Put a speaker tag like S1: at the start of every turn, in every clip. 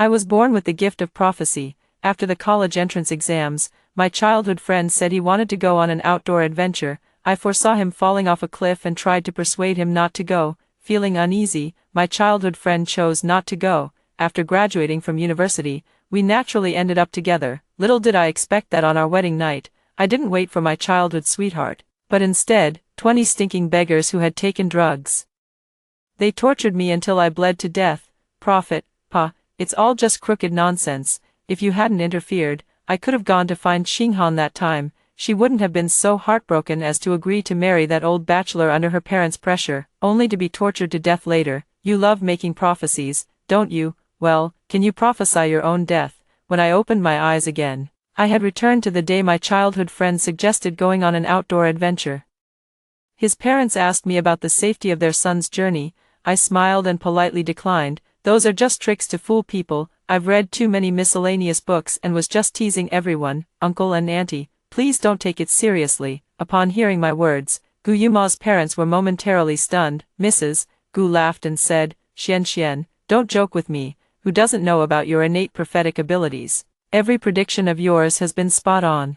S1: I was born with the gift of prophecy. After the college entrance exams, my childhood friend said he wanted to go on an outdoor adventure. I foresaw him falling off a cliff and tried to persuade him not to go. Feeling uneasy, my childhood friend chose not to go. After graduating from university, we naturally ended up together. Little did I expect that on our wedding night, I didn't wait for my childhood sweetheart, but instead, 20 stinking beggars who had taken drugs. They tortured me until I bled to death. Prophet, Pa, it's all just crooked nonsense. If you hadn't interfered, I could have gone to find Xinghan that time. She wouldn't have been so heartbroken as to agree to marry that old bachelor under her parents' pressure, only to be tortured to death later. You love making prophecies, don't you? Well, can you prophesy your own death? When I opened my eyes again, I had returned to the day my childhood friend suggested going on an outdoor adventure. His parents asked me about the safety of their son's journey. I smiled and politely declined. Those are just tricks to fool people. I've read too many miscellaneous books and was just teasing everyone. Uncle and auntie, please don't take it seriously. Upon hearing my words, Gu Yuma's parents were momentarily stunned. Mrs. Gu laughed and said, Xian, don't joke with me. Who doesn't know about your innate prophetic abilities? Every prediction of yours has been spot on.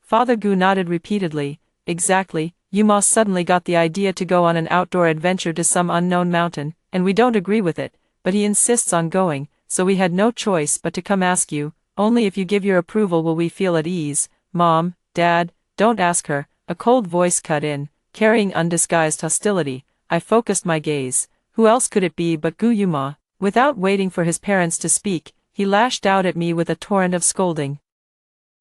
S1: Father Gu nodded repeatedly. Exactly. Yuma suddenly got the idea to go on an outdoor adventure to some unknown mountain, and we don't agree with it, but he insists on going, so we had no choice but to come ask you. Only if you give your approval will we feel at ease. Mom, Dad, don't ask her. A cold voice cut in, carrying undisguised hostility. I focused my gaze. Who else could it be but Gu Yuma? Without waiting for his parents to speak, he lashed out at me with a torrent of scolding.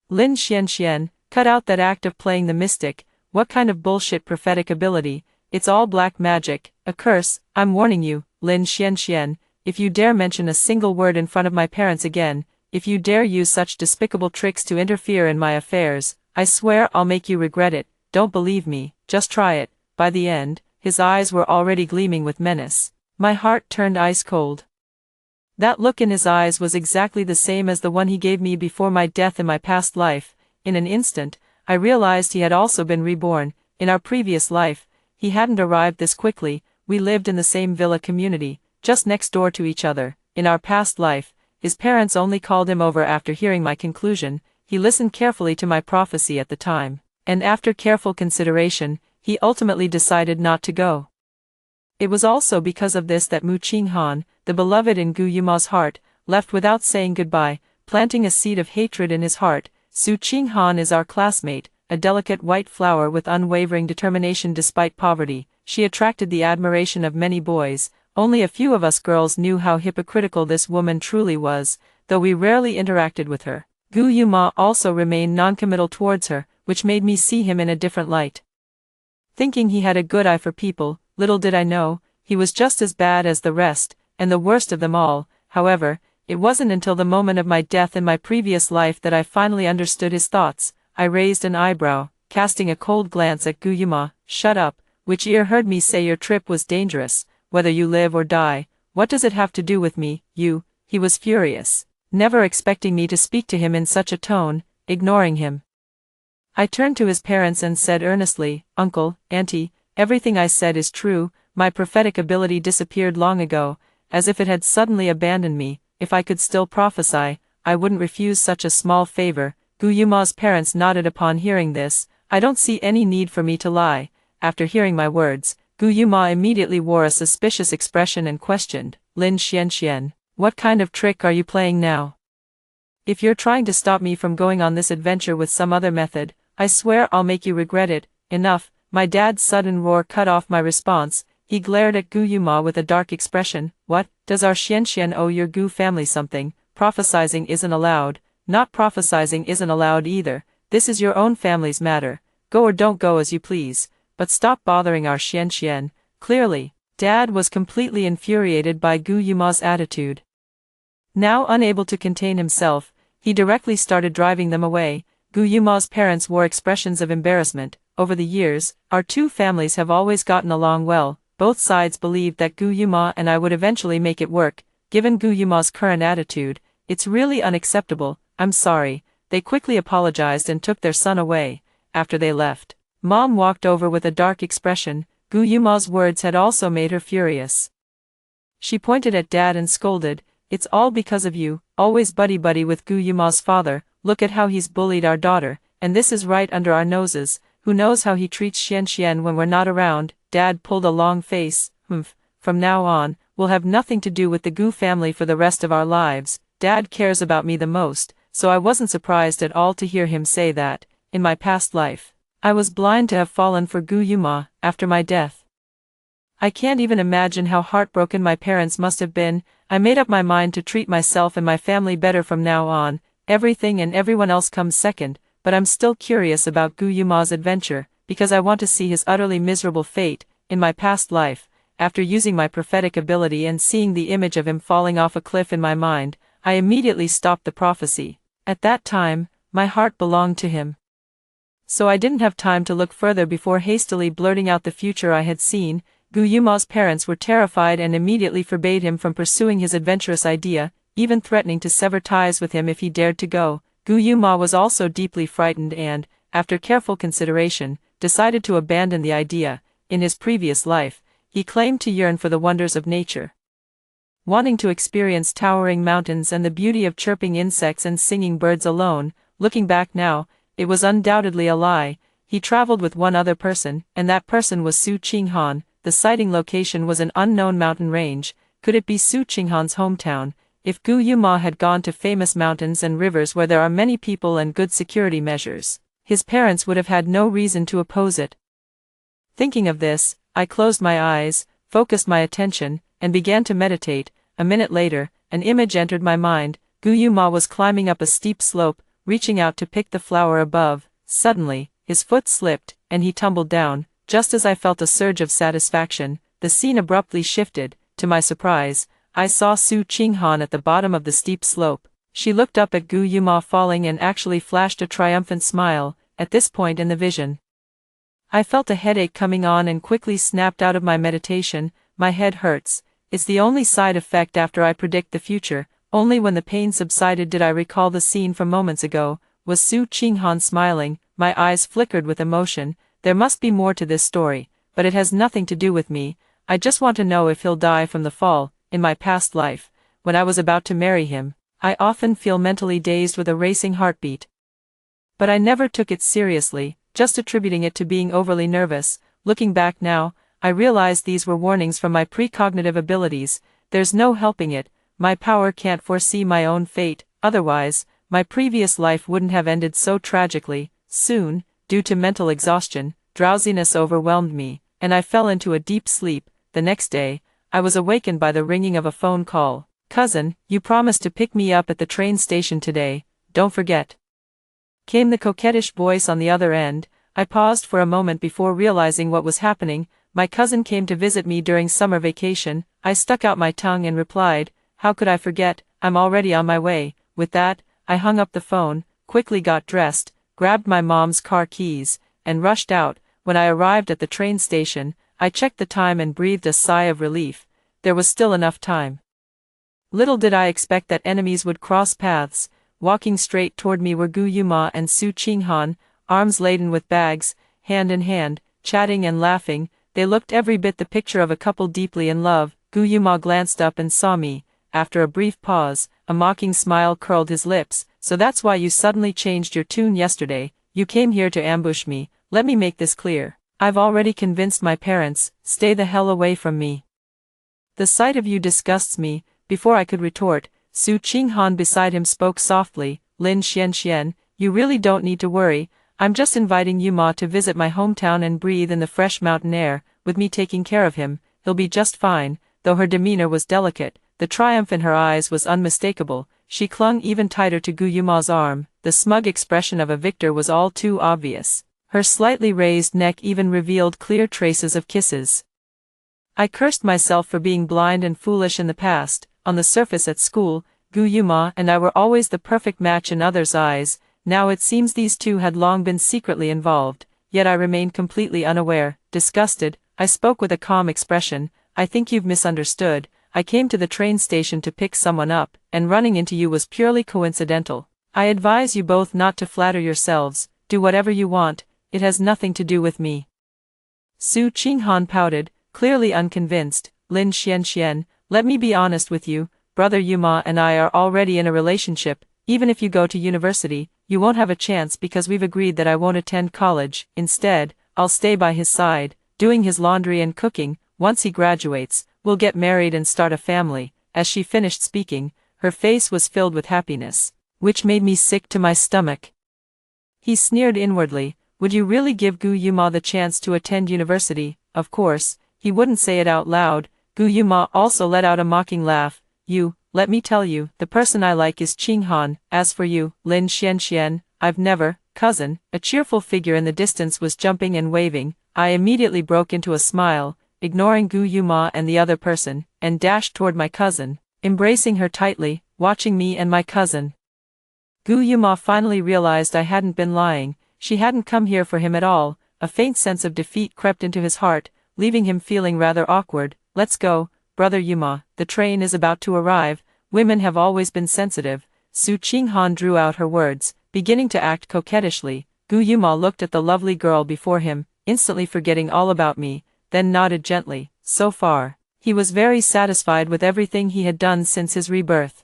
S1: Lin Xian, cut out that act of playing the mystic. What kind of bullshit prophetic ability? It's all black magic, a curse. I'm warning you, Lin Xian, if you dare mention a single word in front of my parents again, if you dare use such despicable tricks to interfere in my affairs, I swear I'll make you regret it. Don't believe me, just try it. By the end, his eyes were already gleaming with menace. My heart turned ice cold. That look in his eyes was exactly the same as the one he gave me before my death in my past life. In an instant, I realized he had also been reborn. In our previous life, he hadn't arrived this quickly. We lived in the same villa community, just next door to each other. In our past life, his parents only called him over after hearing my conclusion. He listened carefully to my prophecy at the time, and after careful consideration, he ultimately decided not to go. It was also because of this that Mu Qinghan, the beloved in Gu Yuma's heart, left without saying goodbye, planting a seed of hatred in his heart. Su Qinghan is our classmate, a delicate white flower with unwavering determination despite poverty. She attracted the admiration of many boys. Only a few of us girls knew how hypocritical this woman truly was, though we rarely interacted with her. Gu Yuma also remained noncommittal towards her, which made me see him in a different light. Thinking he had a good eye for people, little did I know, he was just as bad as the rest, and the worst of them all. However, it wasn't until the moment of my death in my previous life that I finally understood his thoughts. I raised an eyebrow, casting a cold glance at Gu Yuma. Shut up, which ear heard me say your trip was dangerous, whether you live or die. What does it have to do with me, you? He was furious, never expecting me to speak to him in such a tone, ignoring him. I turned to his parents and said earnestly, Uncle, Auntie, everything I said is true. My prophetic ability disappeared long ago, as if it had suddenly abandoned me. If I could still prophesy, I wouldn't refuse such a small favor. Gu Yuma's parents nodded upon hearing this. I don't see any need for me to lie. After hearing my words, Gu Yuma immediately wore a suspicious expression and questioned, Lin Xian, what kind of trick are you playing now? If you're trying to stop me from going on this adventure with some other method, I swear I'll make you regret it. Enough. My dad's sudden roar cut off my response. He glared at Gu Yuma with a dark expression. What, does our Xian owe your Gu family something? Prophesizing isn't allowed. Not prophesizing isn't allowed either. This is your own family's matter. Go or don't go as you please. But stop bothering our Xian. Clearly, Dad was completely infuriated by Gu Yuma's attitude. Now unable to contain himself, he directly started driving them away. Gu Yuma's parents wore expressions of embarrassment. Over the years, our two families have always gotten along well. Both sides believed that Gu Yuma and I would eventually make it work. Given Gu Yuma's current attitude, it's really unacceptable. I'm sorry. They quickly apologized and took their son away. After they left, Mom walked over with a dark expression. Gu Yuma's words had also made her furious. She pointed at Dad and scolded, It's all because of you, always buddy-buddy with Gu Yuma's father. Look at how he's bullied our daughter, and this is right under our noses. Who knows how he treats Xian when we're not around. Dad pulled a long face. From now on, we'll have nothing to do with the Gu family for the rest of our lives. Dad cares about me the most, so I wasn't surprised at all to hear him say that. In my past life, I was blind to have fallen for Gu Yuma. After my death, I can't even imagine how heartbroken my parents must have been. I made up my mind to treat myself and my family better from now on. Everything and everyone else comes second, but I'm still curious about Gu Yuma's adventure, because I want to see his utterly miserable fate. In my past life, after using my prophetic ability and seeing the image of him falling off a cliff in my mind, I immediately stopped the prophecy. At that time, my heart belonged to him. So I didn't have time to look further before hastily blurting out the future I had seen. Gu Yuma's parents were terrified and immediately forbade him from pursuing his adventurous idea, even threatening to sever ties with him if he dared to go. Gu Yuma was also deeply frightened and, after careful consideration, decided to abandon the idea. In his previous life, he claimed to yearn for the wonders of nature, wanting to experience towering mountains and the beauty of chirping insects and singing birds alone. Looking back now, it was undoubtedly a lie. He traveled with one other person, and that person was Su Qinghan. The sighting location was an unknown mountain range. Could it be Su Qinghan's hometown? If Gu Yuma had gone to famous mountains and rivers where there are many people and good security measures, his parents would have had no reason to oppose it. Thinking of this, I closed my eyes, focused my attention, and began to meditate. A minute later, an image entered my mind. Gu Yuma was climbing up a steep slope, reaching out to pick the flower above. Suddenly, his foot slipped, and he tumbled down. Just as I felt a surge of satisfaction, the scene abruptly shifted. To my surprise, I saw Su Qinghan at the bottom of the steep slope. She looked up at Gu Yuma falling and actually flashed a triumphant smile. At this point in the vision, I felt a headache coming on and quickly snapped out of my meditation. My head hurts. It's the only side effect after I predict the future. Only when the pain subsided did I recall the scene from moments ago. Was Su Qinghan smiling? My eyes flickered with emotion. There must be more to this story, but it has nothing to do with me. I just want to know if he'll die from the fall. In my past life, when I was about to marry him, I often feel mentally dazed with a racing heartbeat. But I never took it seriously, just attributing it to being overly nervous. Looking back now, I realized these were warnings from my precognitive abilities. There's no helping it. My power can't foresee my own fate. Otherwise, my previous life wouldn't have ended so tragically. Soon, due to mental exhaustion, drowsiness overwhelmed me, and I fell into a deep sleep. The next day, I was awakened by the ringing of a phone call. "Cousin, you promised to pick me up at the train station today, don't forget," came the coquettish voice on the other end. I paused for a moment before realizing what was happening. My cousin came to visit me during summer vacation. I stuck out my tongue and replied, "How could I forget? I'm already on my way." With that, I hung up the phone, quickly got dressed, grabbed my mom's car keys, and rushed out. When I arrived at the train station, I checked the time and breathed a sigh of relief. There was still enough time. Little did I expect that enemies would cross paths. Walking straight toward me were Gu Yuma and Su Qinghan, arms laden with bags, hand in hand, chatting and laughing. They looked every bit the picture of a couple deeply in love. Gu Yuma glanced up and saw me. After a brief pause, a mocking smile curled his lips. "So that's why you suddenly changed your tune yesterday. You came here to ambush me. Let me make this clear. I've already convinced my parents. Stay the hell away from me. The sight of you disgusts me." Before I could retort, Su Qinghan beside him spoke softly. "Lin Xian, you really don't need to worry. I'm just inviting Yuma to visit my hometown and breathe in the fresh mountain air. With me taking care of him, he'll be just fine." Though her demeanor was delicate, the triumph in her eyes was unmistakable. She clung even tighter to Gu Yuma's arm. The smug expression of a victor was all too obvious. Her slightly raised neck even revealed clear traces of kisses. I cursed myself for being blind and foolish in the past. On the surface at school, Gu Yuma and I were always the perfect match in others' eyes. Now it seems these two had long been secretly involved, yet I remained completely unaware. Disgusted, I spoke with a calm expression. "I think you've misunderstood. I came to the train station to pick someone up, and running into you was purely coincidental. I advise you both not to flatter yourselves. Do whatever you want, it has nothing to do with me." Su Qinghan pouted, clearly unconvinced. "Lin Xian, let me be honest with you. brother Yuma and I are already in a relationship. Even if you go to university, you won't have a chance because we've agreed that I won't attend college. Instead, I'll stay by his side, doing his laundry and cooking. Once he graduates, we'll get married and start a family." As she finished speaking, her face was filled with happiness, which made me sick to my stomach. He sneered inwardly. Would you really give Gu Yuma the chance to attend university? Of course, he wouldn't say it out loud. Gu Yuma also let out a mocking laugh. Let me tell you, the person I like is Qing Han. As for you, Lin Xianxian, I've never, cousin." A cheerful figure in the distance was jumping and waving. I immediately broke into a smile, ignoring Gu Yuma and the other person, and dashed toward my cousin, embracing her tightly, watching me and my cousin. Gu Yuma finally realized I hadn't been lying. She hadn't come here for him at all. A faint sense of defeat crept into his heart, leaving him feeling rather awkward. "Let's go, brother Yuma, the train is about to arrive." Women have always been sensitive. Su Qinghan drew out her words, beginning to act coquettishly. Gu Yuma looked at the lovely girl before him, instantly forgetting all about me, then nodded gently. So far, he was very satisfied with everything he had done since his rebirth.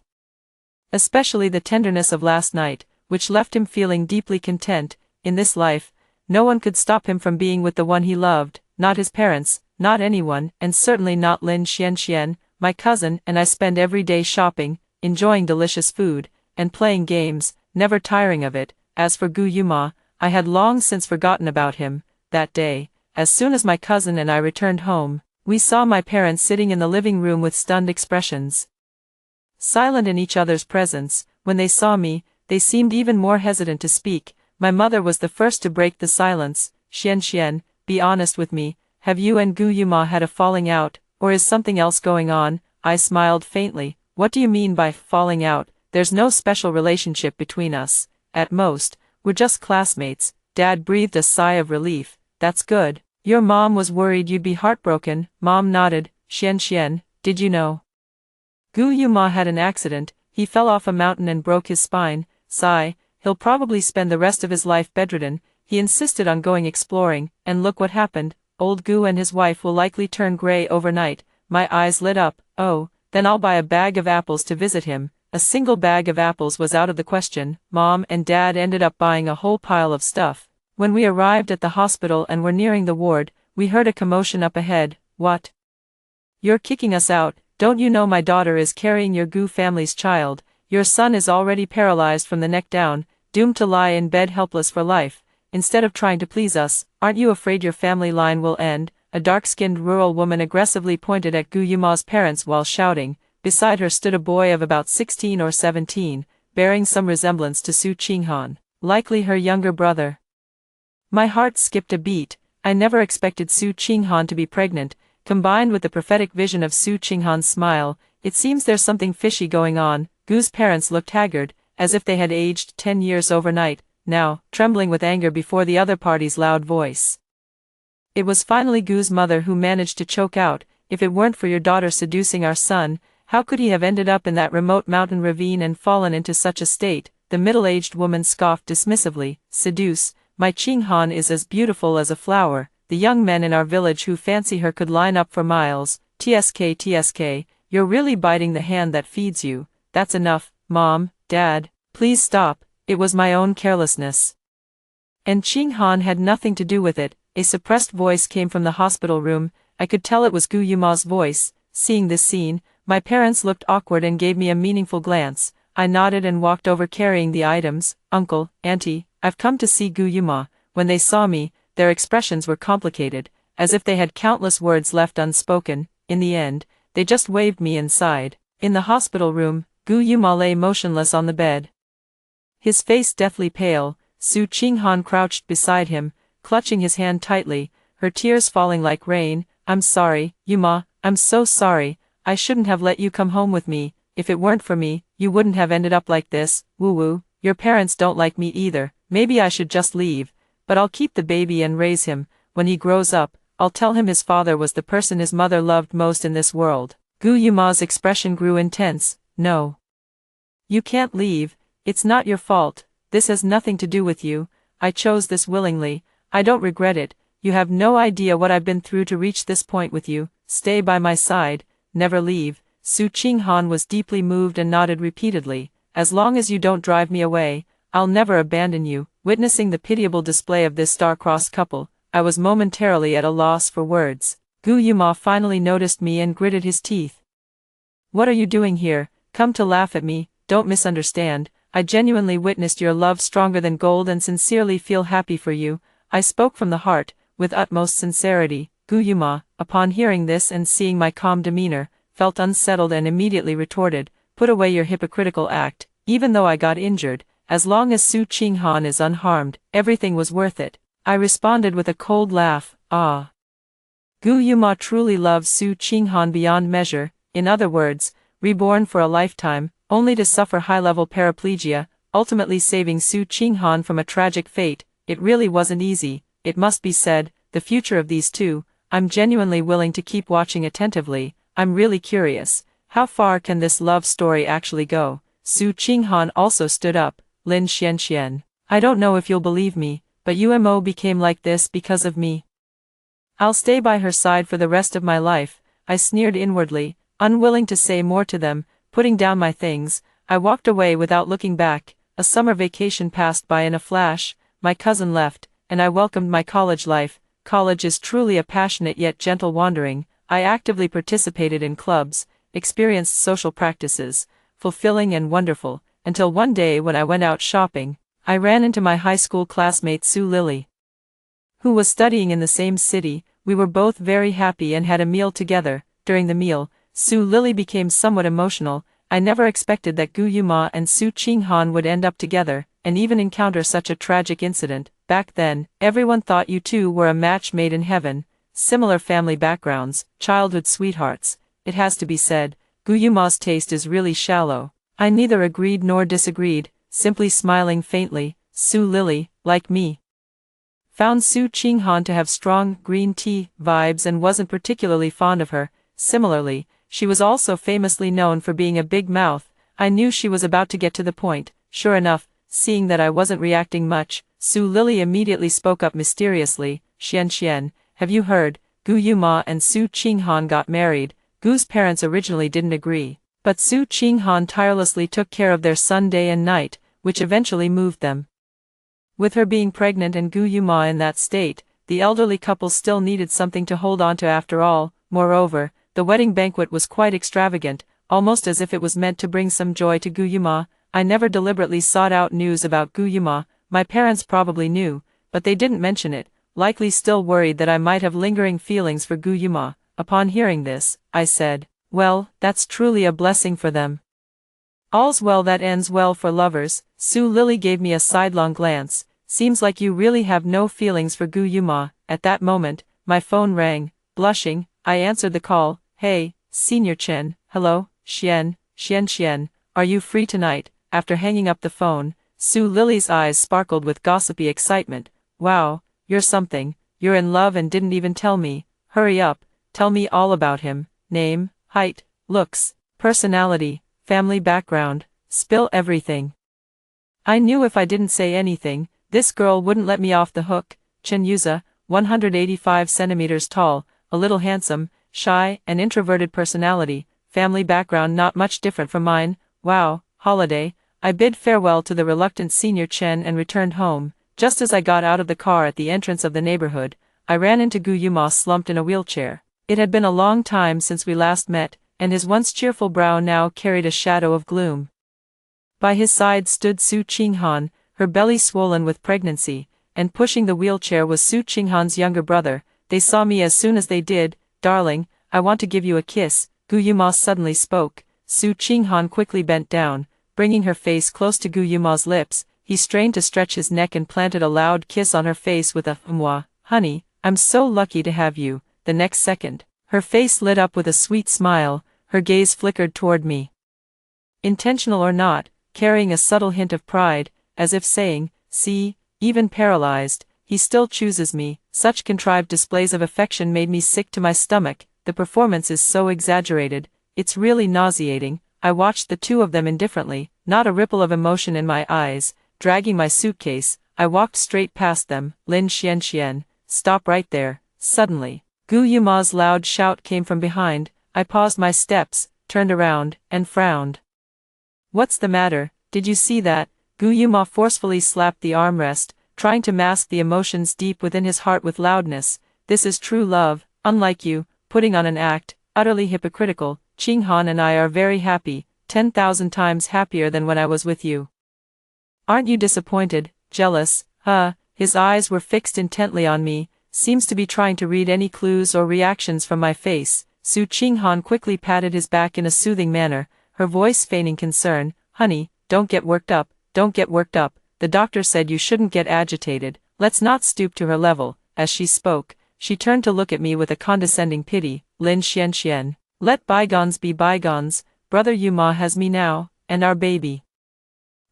S1: Especially the tenderness of last night, which left him feeling deeply content. In this life, no one could stop him from being with the one he loved, not his parents, not anyone, and certainly not Lin Xianxian. My cousin and I spend every day shopping, enjoying delicious food, and playing games, never tiring of it. As for Gu Yuma, I had long since forgotten about him. That day, as soon as my cousin and I returned home, we saw my parents sitting in the living room with stunned expressions. Silent in each other's presence. When they saw me, they seemed even more hesitant to speak. My mother was the first to break the silence. "Xianxian, be honest with me, have you and Gu Yuma had a falling out, or is something else going on?" I smiled faintly. "What do you mean by falling out? There's no special relationship between us. At most, we're just classmates." Dad breathed a sigh of relief. "That's good. Your mom was worried you'd be heartbroken." Mom nodded. "Xianxian, did you know Gu Yuma had an accident? He fell off a mountain and broke his spine." Sigh. "He'll probably spend the rest of his life bedridden." He insisted on going exploring, and look what happened. Old Gu and his wife will likely turn gray overnight. My eyes lit up. "Oh, then I'll buy a bag of apples to visit him." A single bag of apples was out of the question. Mom and Dad ended up buying a whole pile of stuff. When we arrived at the hospital and were nearing the ward, we heard a commotion up ahead. "What? You're kicking us out? Don't you know my daughter is carrying your Gu family's child? Your son is already paralyzed from the neck down, doomed to lie in bed helpless for life. Instead of trying to please us, aren't you afraid your family line will end?" A dark-skinned rural woman aggressively pointed at Gu Yuma's parents while shouting. Beside her stood a boy of about 16 or 17, bearing some resemblance to Su Qinghan, likely her younger brother. My heart skipped a beat. I never expected Su Qinghan to be pregnant. Combined with the prophetic vision of Su Qinghan's smile, it seems there's something fishy going on. Gu's parents looked haggard, as if they had aged 10 years overnight, now, trembling with anger before the other party's loud voice. It was finally Gu's mother who managed to choke out, "If it weren't for your daughter seducing our son, how could he have ended up in that remote mountain ravine and fallen into such a state?" The middle-aged woman scoffed dismissively. "Seduce? My Qinghan is as beautiful as a flower. The young men in our village who fancy her could line up for miles. TSK, you're really biting the hand that feeds you." "That's enough, Mom, Dad, please stop, it was my own carelessness. And Qinghan had nothing to do with it." A suppressed voice came from the hospital room. I could tell it was Gu Yuma's voice. Seeing this scene, my parents looked awkward and gave me a meaningful glance. I nodded and walked over carrying the items. "Uncle, Auntie, I've come to see Gu Yuma." When they saw me, their expressions were complicated, as if they had countless words left unspoken. In the end, they just waved me inside. In the hospital room, Gu Yuma lay motionless on the bed, his face deathly pale. Su Qinghan crouched beside him, clutching his hand tightly, her tears falling like rain. "I'm sorry, Yuma, I'm so sorry. I shouldn't have let you come home with me. If it weren't for me, you wouldn't have ended up like this. Woo-woo, your parents don't like me either. Maybe I should just leave. But I'll keep the baby and raise him. When he grows up, I'll tell him his father was the person his mother loved most in this world." Gu Yuma's expression grew intense. "No. You can't leave. It's not your fault. This has nothing to do with you. I chose this willingly. I don't regret it. You have no idea what I've been through to reach this point with you. Stay by my side. Never leave." Su Qinghan was deeply moved and nodded repeatedly. As long as you don't drive me away, I'll never abandon you. Witnessing the pitiable display of this star-crossed couple, I was momentarily at a loss for words. Gu Yuma finally noticed me and gritted his teeth. What are you doing here? Come to laugh at me? Don't misunderstand. I genuinely witnessed your love stronger than gold and sincerely feel happy for you. I spoke from the heart, with utmost sincerity. Gu Yuma, upon hearing this and seeing my calm demeanor, felt unsettled and immediately retorted, put away your hypocritical act. Even though I got injured, as long as Su Qinghan is unharmed, everything was worth it. I responded with a cold laugh. Ah. Gu Yuma truly loves Su Qinghan beyond measure, in other words, reborn for a lifetime, only to suffer high-level paraplegia, ultimately saving Su Qinghan from a tragic fate. It really wasn't easy, it must be said, the future of these two. I'm genuinely willing to keep watching attentively. I'm really curious. How far can this love story actually go? Su Qinghan also stood up. Lin Xianxian. I don't know if you'll believe me, but UMO became like this because of me. I'll stay by her side for the rest of my life. I sneered inwardly, unwilling to say more to them. Putting down my things, I walked away without looking back. A summer vacation passed by in a flash. My cousin left, and I welcomed my college life. College is truly a passionate yet gentle wandering. I actively participated in clubs, experienced social practices, fulfilling and wonderful, until one day when I went out shopping, I ran into my high school classmate Su Lily, who was studying in the same city. We were both very happy and had a meal together. During the meal, Su Lily became somewhat emotional. I never expected that Gu Yuma and Su Qinghan would end up together, and even encounter such a tragic incident. Back then, everyone thought you two were a match made in heaven. Similar family backgrounds, childhood sweethearts. It has to be said, Gu Yuma's taste is really shallow. I neither agreed nor disagreed, simply smiling faintly. Su Lily, like me, found Su Qinghan to have strong green tea vibes and wasn't particularly fond of her. Similarly, she was also famously known for being a big mouth. I knew she was about to get to the point. Sure enough, seeing that I wasn't reacting much, Su Lily immediately spoke up mysteriously. Xian, have you heard? Gu Yuma and Su Qinghan got married. Gu's parents originally didn't agree, but Su Qinghan tirelessly took care of their son day and night, which eventually moved them. With her being pregnant and Gu Yuma in that state, the elderly couple still needed something to hold on to after all. Moreover, the wedding banquet was quite extravagant, almost as if it was meant to bring some joy to Gu Yuma. I never deliberately sought out news about Gu Yuma. My parents probably knew, but they didn't mention it, likely still worried that I might have lingering feelings for Gu Yuma. Upon hearing this, I said, well, that's truly a blessing for them. All's well that ends well for lovers. Su Lily gave me a sidelong glance. Seems like you really have no feelings for Gu Yuma. At that moment, my phone rang. Blushing, I answered the call. Hey, Senior Chen. Hello, Xian, are you free tonight? After hanging up the phone, Su Lily's eyes sparkled with gossipy excitement. Wow, you're something. You're in love and didn't even tell me. Hurry up, tell me all about him. Name, height, looks, personality, family background. Spill everything. I knew if I didn't say anything, this girl wouldn't let me off the hook. Chen Yuza, 185 centimeters tall, a little handsome, shy, and introverted personality, family background not much different from mine. Wow, holiday. I bid farewell to the reluctant Senior Chen and returned home. Just as I got out of the car at the entrance of the neighborhood, I ran into Gu Yuma slumped in a wheelchair. It had been a long time since we last met, and his once cheerful brow now carried a shadow of gloom. By his side stood Su Qinghan, her belly swollen with pregnancy, and pushing the wheelchair was Su Qinghan's younger brother. They saw me as soon as they did. Darling, I want to give you a kiss. Gu Yuma suddenly spoke. Su Qinghan quickly bent down, bringing her face close to Gu Yuma's lips. He strained to stretch his neck and planted a loud kiss on her face with a "Mwah, honey, I'm so lucky to have you." The next second, her face lit up with a sweet smile, her gaze flickered toward me. Intentional or not, carrying a subtle hint of pride, as if saying, see, even paralyzed, he still chooses me. Such contrived displays of affection made me sick to my stomach. The performance is so exaggerated, it's really nauseating. I watched the two of them indifferently, not a ripple of emotion in my eyes. Dragging my suitcase, I walked straight past them. Lin Xian, stop right there. Suddenly, Gu Yuma's loud shout came from behind. I paused my steps, turned around, and frowned. "What's the matter, did you see that?" Gu Yuma forcefully slapped the armrest, trying to mask the emotions deep within his heart with loudness. "This is true love, unlike you, putting on an act, utterly hypocritical. Ching Han and I are very happy, 10,000 times happier than when I was with you. Aren't you disappointed, jealous, huh?" His eyes were fixed intently on me, seems to be trying to read any clues or reactions from my face. Su Ching-han quickly patted his back in a soothing manner, her voice feigning concern. "Honey, don't get worked up, don't get worked up. The doctor said you shouldn't get agitated, let's not stoop to her level." As she spoke, she turned to look at me with a condescending pity. "Lin Xian. Let bygones be bygones, brother Yuma has me now, and our baby.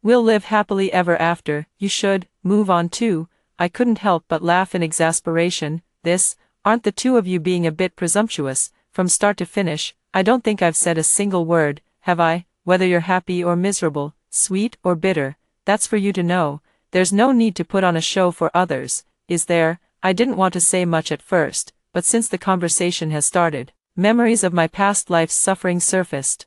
S1: We'll live happily ever after. You should move on too." I couldn't help but laugh in exasperation. Aren't the two of you being a bit presumptuous? From start to finish, I don't think I've said a single word, have I? Whether you're happy or miserable, sweet or bitter, that's for you to know. There's no need to put on a show for others, is there? I didn't want to say much at first, but since the conversation has started, memories of my past life's suffering surfaced.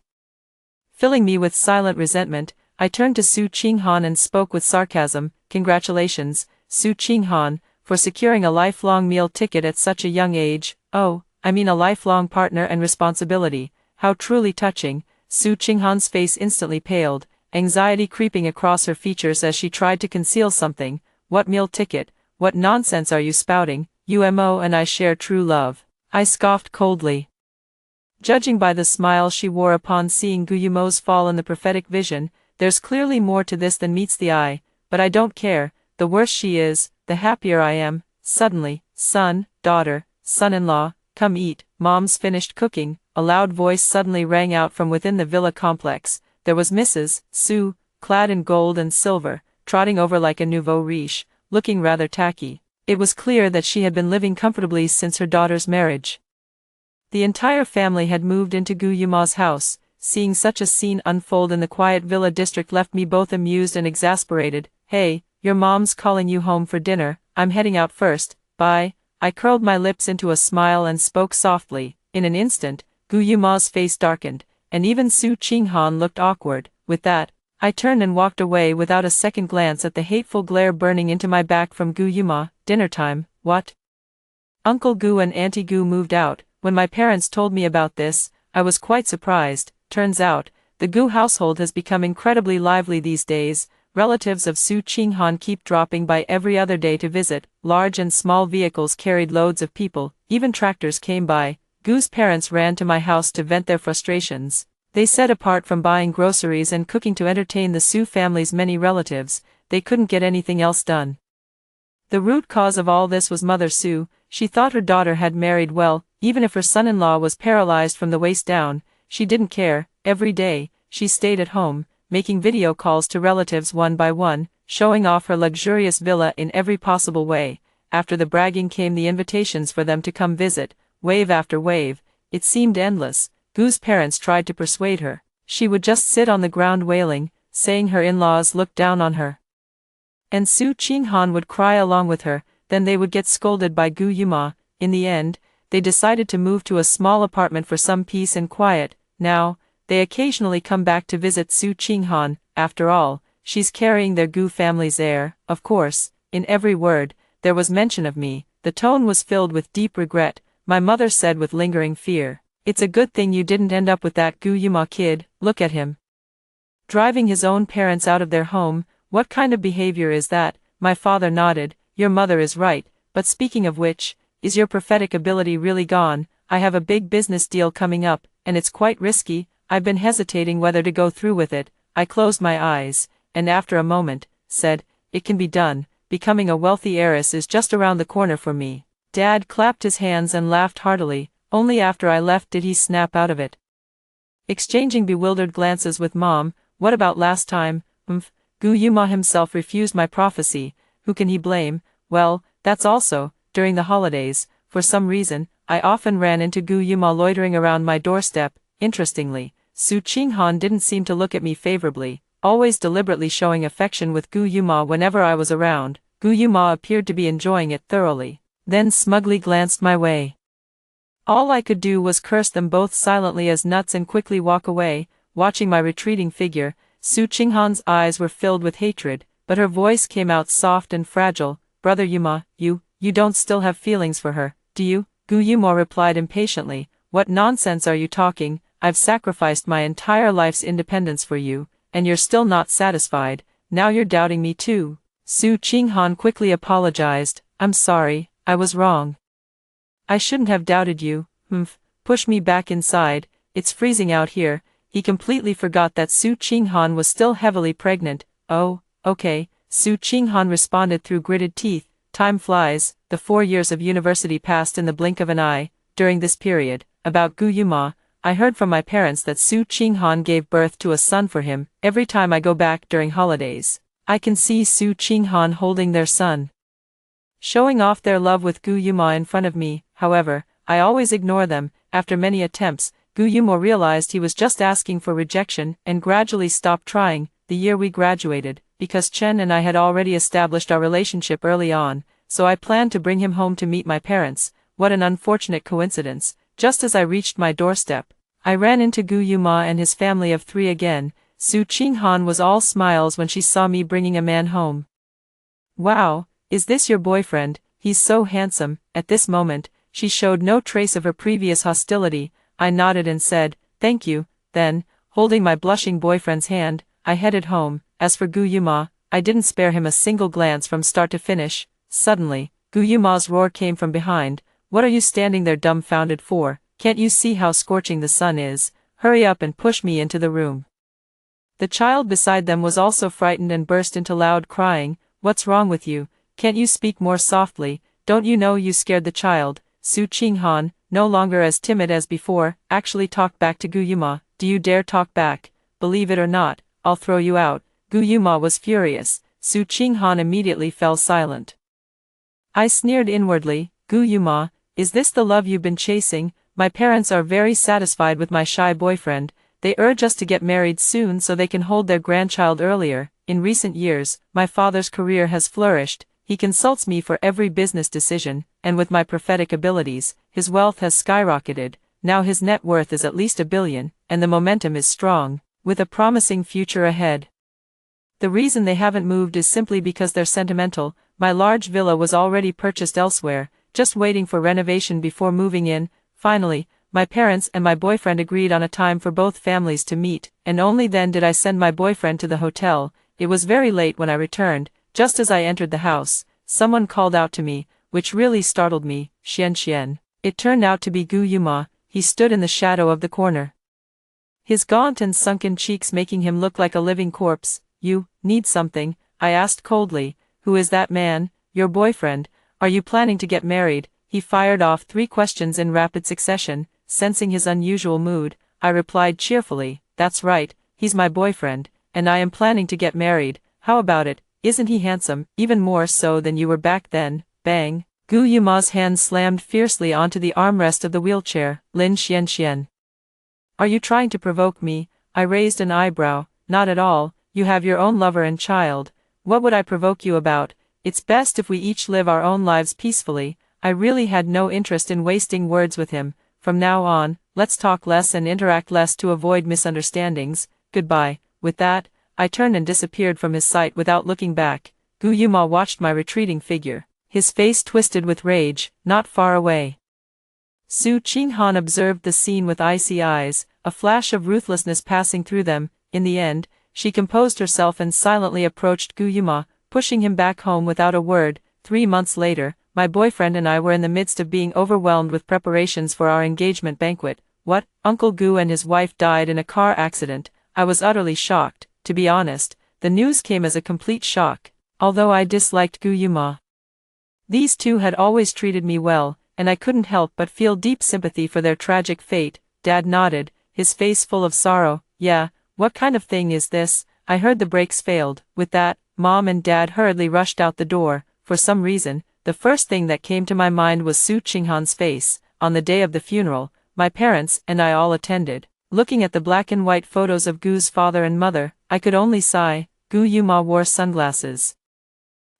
S1: Filling me with silent resentment, I turned to Su Ching-han and spoke with sarcasm. "Congratulations, Su Ching-han, for securing a lifelong meal ticket at such a young age. Oh, I mean a lifelong partner and responsibility. How truly touching." Su Ching-han's face instantly paled, anxiety creeping across her features as she tried to conceal something. "What meal ticket? What nonsense are you spouting? Umo and I share true love." I scoffed coldly. Judging by the smile she wore upon seeing Guillermo's fall in the prophetic vision, there's clearly more to this than meets the eye, but I don't care. The worse she is, the happier I am. Suddenly, "Son, daughter, son-in-law, come eat, mom's finished cooking." A loud voice suddenly rang out from within the villa complex. There was Mrs. Su, clad in gold and silver, trotting over like a nouveau riche, looking rather tacky. It was clear that she had been living comfortably since her daughter's marriage. The entire family had moved into Gu Yuma's house. Seeing such a scene unfold in the quiet villa district left me both amused and exasperated. "Hey, your mom's calling you home for dinner, I'm heading out first, bye." I curled my lips into a smile and spoke softly. In an instant, Gu Yuma's face darkened, and even Su Ching-han looked awkward. With that, I turned and walked away without a second glance at the hateful glare burning into my back from Gu Yuma. Dinner time, what? Uncle Gu and Auntie Gu moved out. When my parents told me about this, I was quite surprised. Turns out, the Gu household has become incredibly lively these days. Relatives of Su Ching-han keep dropping by every other day to visit. Large and small vehicles carried loads of people, even tractors came by. Gu's parents ran to my house to vent their frustrations. They said apart from buying groceries and cooking to entertain the Su family's many relatives, they couldn't get anything else done. The root cause of all this was Mother Su. She thought her daughter had married well, even if her son-in-law was paralyzed from the waist down. She didn't care. Every day, she stayed at home, making video calls to relatives one by one, showing off her luxurious villa in every possible way. After the bragging came the invitations for them to come visit, wave after wave. It seemed endless. Gu's parents tried to persuade her. She would just sit on the ground wailing, saying her in-laws looked down on her. And Su Ching-han would cry along with her, then they would get scolded by Gu Yuma. In the end, they decided to move to a small apartment for some peace and quiet. Now, they occasionally come back to visit Su Ching-han. After all, she's carrying their Gu family's heir. Of course, in every word, there was mention of me. The tone was filled with deep regret. My mother said with lingering fear, "It's a good thing you didn't end up with that Gu Yuma kid. Look at him. Driving his own parents out of their home. What kind of behavior is that?" My father nodded. "Your mother is right, but speaking of which, is your prophetic ability really gone? I have a big business deal coming up, and it's quite risky. I've been hesitating whether to go through with it." I closed my eyes, and after a moment, said, "It can be done. Becoming a wealthy heiress is just around the corner for me." Dad clapped his hands and laughed heartily. Only after I left did he snap out of it. Exchanging bewildered glances with Mom. "What about last time?" Gu Yuma himself refused my prophecy. Who can he blame? Well, that's also, during the holidays, for some reason, I often ran into Gu Yuma loitering around my doorstep. Interestingly, Su Ching-han didn't seem to look at me favorably, always deliberately showing affection with Gu Yuma whenever I was around. Gu Yuma appeared to be enjoying it thoroughly, then smugly glanced my way. All I could do was curse them both silently as nuts and quickly walk away. Watching my retreating figure, Su Qinghan's eyes were filled with hatred, but her voice came out soft and fragile. Brother Yuma, you don't still have feelings for her, do you? Gu Yuma replied impatiently. What nonsense are you talking? I've sacrificed my entire life's independence for you, and you're still not satisfied. Now you're doubting me too. Su Qinghan quickly apologized. I'm sorry, I was wrong. I shouldn't have doubted you. Push me back inside, it's freezing out here. He completely forgot that Su Qinghan was still heavily pregnant. Oh, okay, Su Qinghan responded through gritted teeth. Time flies. The 4 years of university passed in the blink of an eye. During this period, about Gu Yuma, I heard from my parents that Su Qinghan gave birth to a son for him. Every time I go back during holidays, I can see Su Qinghan holding their son, showing off their love with Gu Yuma in front of me. However, I always ignore them. After many attempts, Gu Yuma realized he was just asking for rejection and gradually stopped trying. The year we graduated, because Chen and I had already established our relationship early on, so I planned to bring him home to meet my parents. What an unfortunate coincidence. Just as I reached my doorstep, I ran into Gu Yuma and his family of 3 again. Su Qinghan was all smiles when she saw me bringing a man home. Wow, is this your boyfriend? He's so handsome. At this moment, she showed no trace of her previous hostility. I nodded and said, thank you. Then, holding my blushing boyfriend's hand, I headed home. As for Gu Yuma, I didn't spare him a single glance from start to finish. Suddenly, Gu Yuma's roar came from behind. What are you standing there dumbfounded for? Can't you see how scorching the sun is? Hurry up and push me into the room. The child beside them was also frightened and burst into loud crying. What's wrong with you? Can't you speak more softly? Don't you know you scared the child? Su Qinghan, no longer as timid as before, actually talked back to Gu Yuma. Do you dare talk back? Believe it or not, I'll throw you out. Gu Yuma was furious. Su Qinghan immediately fell silent. I sneered inwardly. Gu Yuma, is this the love you've been chasing? My parents are very satisfied with my shy boyfriend. They urge us to get married soon so they can hold their grandchild earlier. In recent years, my father's career has flourished. He consults me for every business decision, and with my prophetic abilities, his wealth has skyrocketed. Now his net worth is at least $1 billion, and the momentum is strong, with a promising future ahead. The reason they haven't moved is simply because they're sentimental. My large villa was already purchased elsewhere, just waiting for renovation before moving in. Finally, my parents and my boyfriend agreed on a time for both families to meet, and only then did I send my boyfriend to the hotel. It was very late when I returned. Just as I entered the house, someone called out to me, which really startled me. Xian. It turned out to be Gu Yuma. He stood in the shadow of the corner, his gaunt and sunken cheeks making him look like a living corpse. You need something? I asked coldly. Who is that man? Your boyfriend. Are you planning to get married? He fired off 3 questions in rapid succession. Sensing his unusual mood, I replied cheerfully, that's right, he's my boyfriend, and I am planning to get married. How about it? Isn't he handsome? Even more so than you were back then. Bang. Gu Yuma's hand slammed fiercely onto the armrest of the wheelchair. Lin Xian. Are you trying to provoke me? I raised an eyebrow. Not at all. You have your own lover and child. What would I provoke you about? It's best if we each live our own lives peacefully. I really had no interest in wasting words with him. From now on, let's talk less and interact less to avoid misunderstandings. Goodbye. With that, I turned and disappeared from his sight without looking back. Gu Yuma watched my retreating figure, his face twisted with rage. Not far away, Su Qinghan observed the scene with icy eyes, a flash of ruthlessness passing through them. In the end, she composed herself and silently approached Gu Yuma, pushing him back home without a word. 3 months later, my boyfriend and I were in the midst of being overwhelmed with preparations for our engagement banquet. What? Uncle Gu and his wife died in a car accident. I was utterly shocked. To be honest, the news came as a complete shock. Although I disliked Gu Yuma, these two had always treated me well, and I couldn't help but feel deep sympathy for their tragic fate. Dad nodded, his face full of sorrow. Yeah, what kind of thing is this? I heard the brakes failed. With that, Mom and Dad hurriedly rushed out the door. For some reason, the first thing that came to my mind was Su Qinghan's face. On the day of the funeral, my parents and I all attended. Looking at the black and white photos of Gu's father and mother, I could only sigh. Gu Yuma wore sunglasses,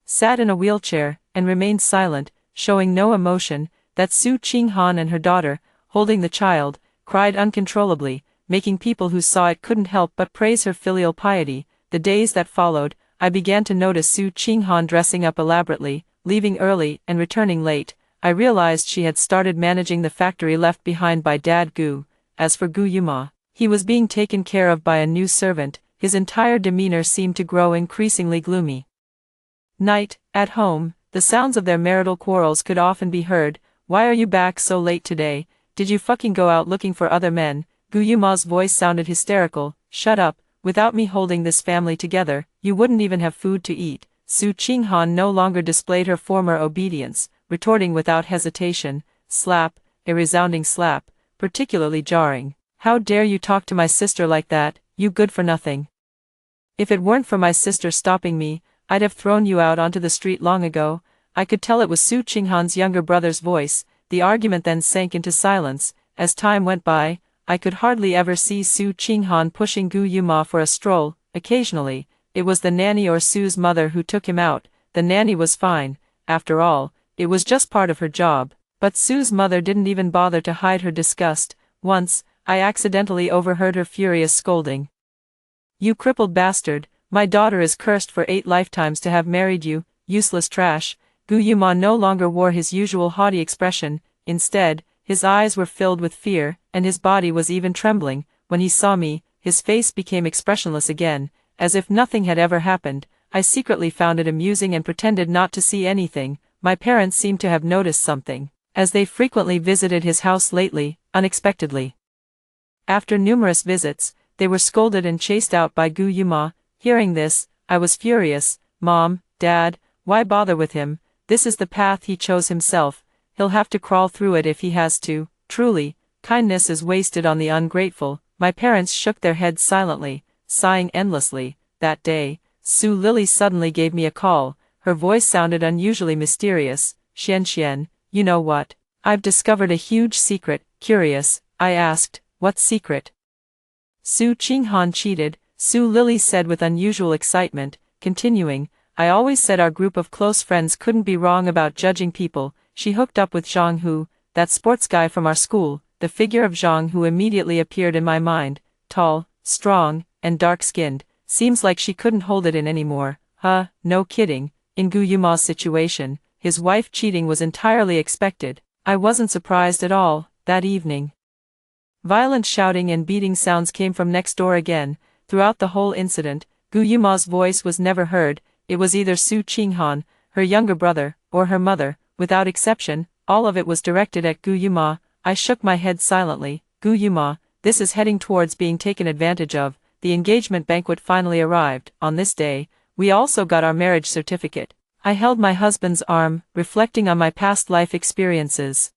S1: sat in a wheelchair, and remained silent, showing no emotion. That Su Qinghan and her daughter, holding the child, cried uncontrollably, making people who saw it couldn't help but praise her filial piety. The days that followed, I began to notice Su Qinghan dressing up elaborately, leaving early and returning late. I realized she had started managing the factory left behind by Dad Gu. As for Gu Yuma, he was being taken care of by a new servant. His entire demeanor seemed to grow increasingly gloomy. Night, at home, the sounds of their marital quarrels could often be heard. "Why are you back so late today? Did you fucking go out looking for other men?" Gu Yuma's voice sounded hysterical. "Shut up, without me holding this family together, you wouldn't even have food to eat." Su Qinghan no longer displayed her former obedience, retorting without hesitation, slap, a resounding slap, particularly jarring. "How dare you talk to my sister like that, you good-for-nothing? If it weren't for my sister stopping me, I'd have thrown you out onto the street long ago." I could tell it was Su Qinghan's younger brother's voice. The argument then sank into silence. As time went by, I could hardly ever see Su Qinghan pushing Gu Yuma for a stroll. Occasionally, it was the nanny or Su's mother who took him out. The nanny was fine. After all, it was just part of her job. But Su's mother didn't even bother to hide her disgust. Once, I accidentally overheard her furious scolding. "You crippled bastard, my daughter is cursed for 8 lifetimes to have married you, useless trash." Gu Yuma no longer wore his usual haughty expression. Instead, his eyes were filled with fear, and his body was even trembling. When he saw me, his face became expressionless again, as if nothing had ever happened. I secretly found it amusing and pretended not to see anything. My parents seemed to have noticed something, as they frequently visited his house lately, unexpectedly. After numerous visits, they were scolded and chased out by Gu Yuma. Hearing this, I was furious. "Mom, Dad, why bother with him? This is the path he chose himself. He'll have to crawl through it if he has to. Truly, kindness is wasted on the ungrateful." My parents shook their heads silently, sighing endlessly. That day, Su Lily suddenly gave me a call. Her voice sounded unusually mysterious. "Xian, you know what? I've discovered a huge secret." "Curious?" I asked. "What secret?" "Su Qinghan cheated," Su Lily said with unusual excitement, continuing, "I always said our group of close friends couldn't be wrong about judging people. She hooked up with Zhang Hu, that sports guy from our school." The figure of Zhang Hu immediately appeared in my mind, tall, strong, and dark-skinned. Seems like she couldn't hold it in anymore. No kidding. In Gu Yuma's situation, his wife cheating was entirely expected. I wasn't surprised at all. That evening, violent shouting and beating sounds came from next door again. Throughout the whole incident, Gu Yuma's voice was never heard. It was either Su Qinghan, her younger brother, or her mother. Without exception, all of it was directed at Gu Yuma. I shook my head silently. "Gu Yuma, this is heading towards being taken advantage of." The engagement banquet finally arrived. On this day, we also got our marriage certificate. I held my husband's arm, reflecting on my past life experiences,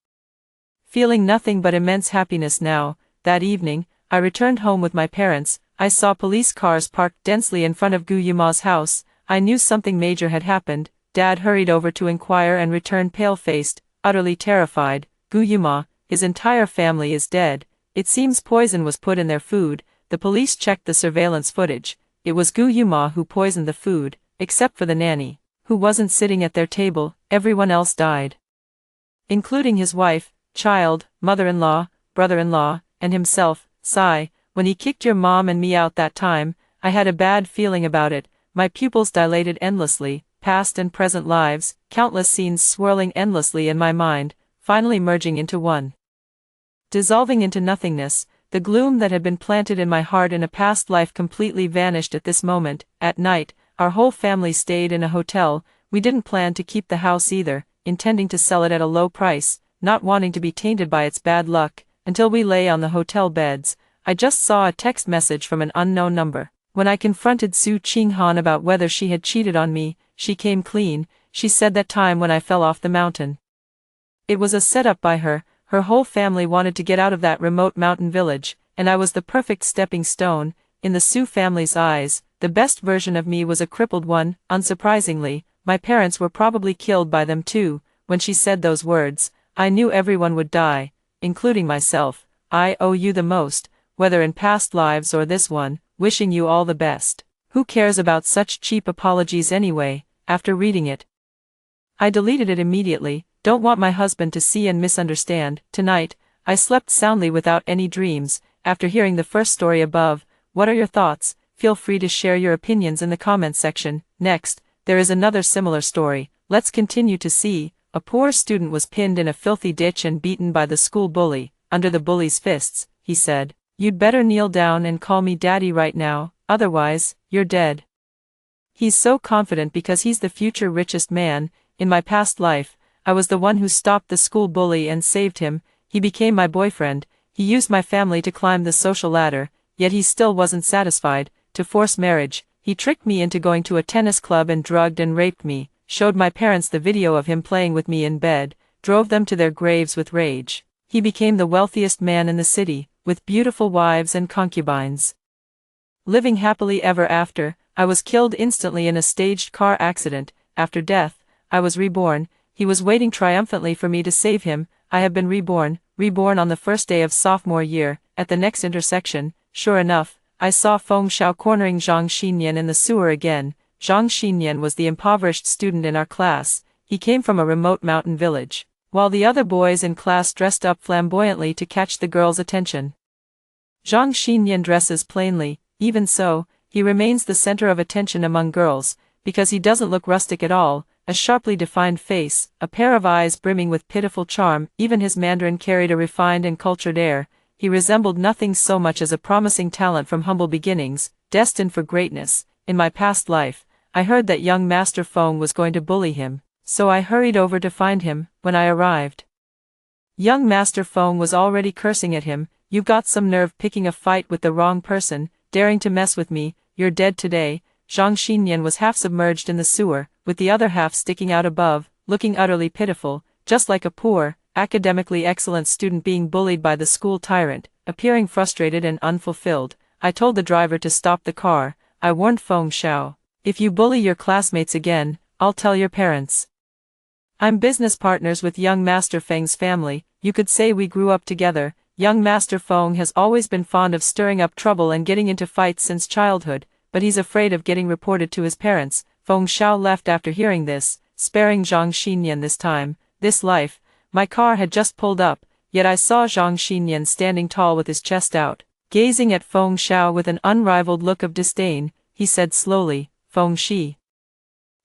S1: feeling nothing but immense happiness now. That evening, I returned home with my parents. I saw police cars parked densely in front of Gu Yuma's house. I knew something major had happened. Dad hurried over to inquire and returned pale-faced, utterly terrified. "Gu Yuma, his entire family is dead. It seems poison was put in their food." The police checked the surveillance footage. It was Gu Yuma who poisoned the food, except for the nanny, who wasn't sitting at their table. Everyone else died, including his wife, child, mother-in-law, brother-in-law, and himself. Sigh. "When he kicked your mom and me out that time, I had a bad feeling about it." My pupils dilated endlessly, past and present lives, countless scenes swirling endlessly in my mind, finally merging into one, dissolving into nothingness. The gloom that had been planted in my heart in a past life completely vanished at this moment. At night, our whole family stayed in a hotel. We didn't plan to keep the house either, intending to sell it at a low price, not wanting to be tainted by its bad luck. Until we lay on the hotel beds, I just saw a text message from an unknown number. When I confronted Su Qinghan about whether she had cheated on me, she came clean. She said that time when I fell off the mountain, it was a setup by her. Her whole family wanted to get out of that remote mountain village, and I was the perfect stepping stone. In the Su family's eyes, the best version of me was a crippled one. Unsurprisingly, my parents were probably killed by them too. When she said those words, I knew everyone would die, including myself. "I owe you the most, whether in past lives or this one. Wishing you all the best." Who cares about such cheap apologies anyway? After reading it, I deleted it immediately. Don't want my husband to see and misunderstand. Tonight, I slept soundly without any dreams. After hearing the first story above, what are your thoughts? Feel free to share your opinions in the comments section. Next, there is another similar story. Let's continue to see. A poor student was pinned in a filthy ditch and beaten by the school bully. Under the bully's fists, he said, "You'd better kneel down and call me daddy right now, otherwise, you're dead." He's so confident because he's the future richest man. In my past life, I was the one who stopped the school bully and saved him. He became my boyfriend. He used my family to climb the social ladder, yet he still wasn't satisfied. To force marriage, he tricked me into going to a tennis club and drugged and raped me, showed my parents the video of him playing with me in bed, drove them to their graves with rage. He became the wealthiest man in the city, with beautiful wives and concubines. Living happily ever after, I was killed instantly in a staged car accident. After death, I was reborn. He was waiting triumphantly for me to save him. I have been reborn on the first day of sophomore year. At the next intersection, sure enough, I saw Feng Xiao cornering Zhang Xinyan in the sewer again. Zhang Xinyan was the impoverished student in our class. He came from a remote mountain village, while the other boys in class dressed up flamboyantly to catch the girls' attention. Zhang Xinyan dresses plainly. Even so, he remains the center of attention among girls, because he doesn't look rustic at all. A sharply defined face, a pair of eyes brimming with pitiful charm. Even his Mandarin carried a refined and cultured air. He resembled nothing so much as a promising talent from humble beginnings, destined for greatness. In my past life, I heard that young Master Feng was going to bully him, so I hurried over to find him. When I arrived, young Master Feng was already cursing at him. "You've got some nerve picking a fight with the wrong person, daring to mess with me. You're dead today." Zhang Xinyan was half submerged in the sewer, with the other half sticking out above, looking utterly pitiful, just like a poor, academically excellent student being bullied by the school tyrant. Appearing frustrated and unfulfilled, I told the driver to stop the car. I warned Feng Xiao, "If you bully your classmates again, I'll tell your parents." I'm business partners with young Master Feng's family. You could say we grew up together. Young Master Feng has always been fond of stirring up trouble and getting into fights since childhood, but he's afraid of getting reported to his parents. Feng Xiao left after hearing this, sparing Zhang Xinyan this time. This life, my car had just pulled up, yet I saw Zhang Xinyan standing tall with his chest out, gazing at Feng Xiao with an unrivaled look of disdain. He said slowly, "Feng Shi,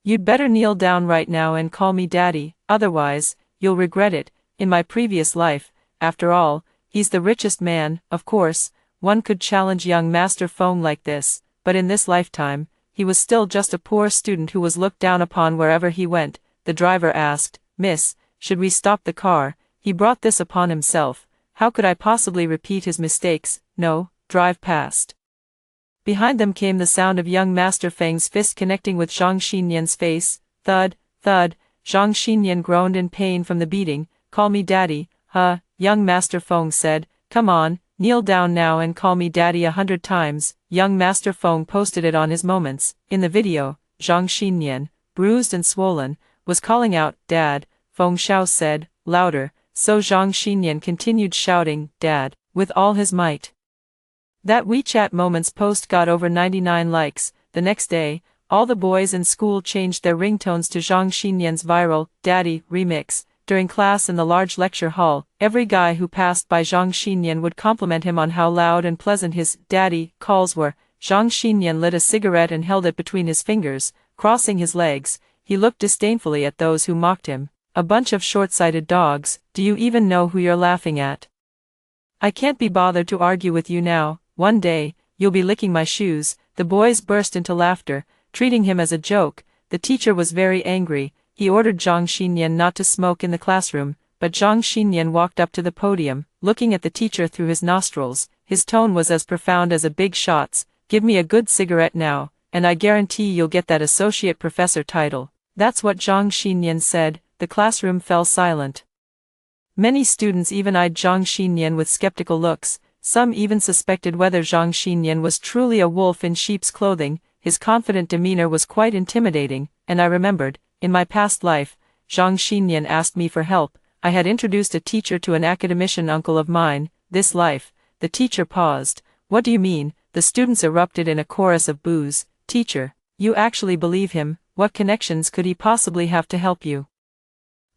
S1: you'd better kneel down right now and call me daddy, otherwise, you'll regret it. In my previous life, after all, he's the richest man. Of course, one could challenge young Master Feng like this, but in this lifetime, he was still just a poor student who was looked down upon wherever he went." The driver asked, "Miss, should we stop the car?" He brought this upon himself. How could I possibly repeat his mistakes? No, drive past. Behind them came the sound of young Master Feng's fist connecting with Zhang Xinyan's face. Thud, thud. Zhang Xinyan groaned in pain from the beating. "Call me daddy, huh?" Young Master Feng said. "Come on, kneel down now and call me daddy 100 times. Young Master Feng posted it on his moments. In the video, Zhang Xinyan, bruised and swollen, was calling out, "Dad." Feng Xiao said, louder, so Zhang Xinyan continued shouting, "Dad," with all his might. That WeChat Moments post got over 99 likes. The next day, all the boys in school changed their ringtones to Zhang Xinyan's viral "Daddy" remix. During class in the large lecture hall, every guy who passed by Zhang Xinyan would compliment him on how loud and pleasant his "daddy" calls were. Zhang Xinyan lit a cigarette and held it between his fingers, crossing his legs. He looked disdainfully at those who mocked him. "A bunch of short-sighted dogs. Do you even know who you're laughing at? I can't be bothered to argue with you now. One day, you'll be licking my shoes." The boys burst into laughter, treating him as a joke. The teacher was very angry. He ordered Zhang Xinyan not to smoke in the classroom, but Zhang Xinyan walked up to the podium, looking at the teacher through his nostrils. His tone was as profound as a big shot's. "Give me a good cigarette now, and I guarantee you'll get that associate professor title." That's what Zhang Xinyan said. The classroom fell silent. Many students even eyed Zhang Xinyan with skeptical looks. Some even suspected whether Zhang Xinyan was truly a wolf in sheep's clothing. His confident demeanor was quite intimidating, and I remembered, in my past life, Zhang Xinyan asked me for help. I had introduced a teacher to an academician uncle of mine. This life. The teacher paused. "What do you mean?" The students erupted in a chorus of boos. "Teacher, you actually believe him? What connections could he possibly have to help you?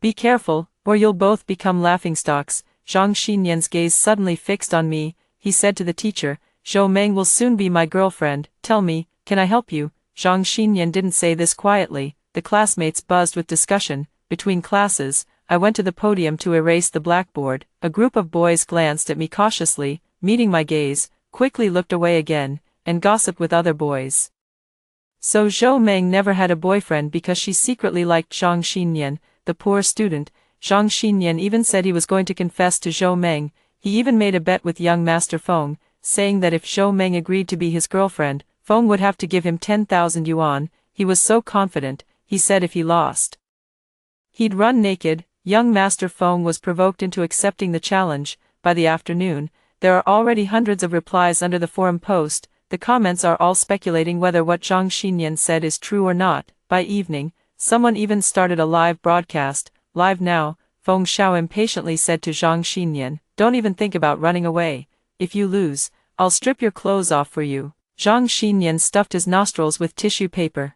S1: Be careful, or you'll both become laughingstocks." Zhang Xinyan's gaze suddenly fixed on me. He said to the teacher, "Zhou Meng will soon be my girlfriend. Tell me, can I help you?" Zhang Xinyan didn't say this quietly. The classmates buzzed with discussion. Between classes, I went to the podium to erase the blackboard. A group of boys glanced at me cautiously, meeting my gaze, quickly looked away again, and gossiped with other boys. So Zhou Meng never had a boyfriend because she secretly liked Zhang Xinyan, the poor student. Zhang Xinyan even said he was going to confess to Zhou Meng. He even made a bet with young Master Feng, saying that if Zhou Meng agreed to be his girlfriend, Feng would have to give him 10,000 yuan. He was so confident, he said if he lost, he'd run naked. Young Master Feng was provoked into accepting the challenge. By the afternoon, there are already hundreds of replies under the forum post. The comments are all speculating whether what Zhang Xinyan said is true or not. By evening, someone even started a live broadcast. "Live now," Feng Xiao impatiently said to Zhang Xinyan. "Don't even think about running away. If you lose, I'll strip your clothes off for you." Zhang Xinyan stuffed his nostrils with tissue paper.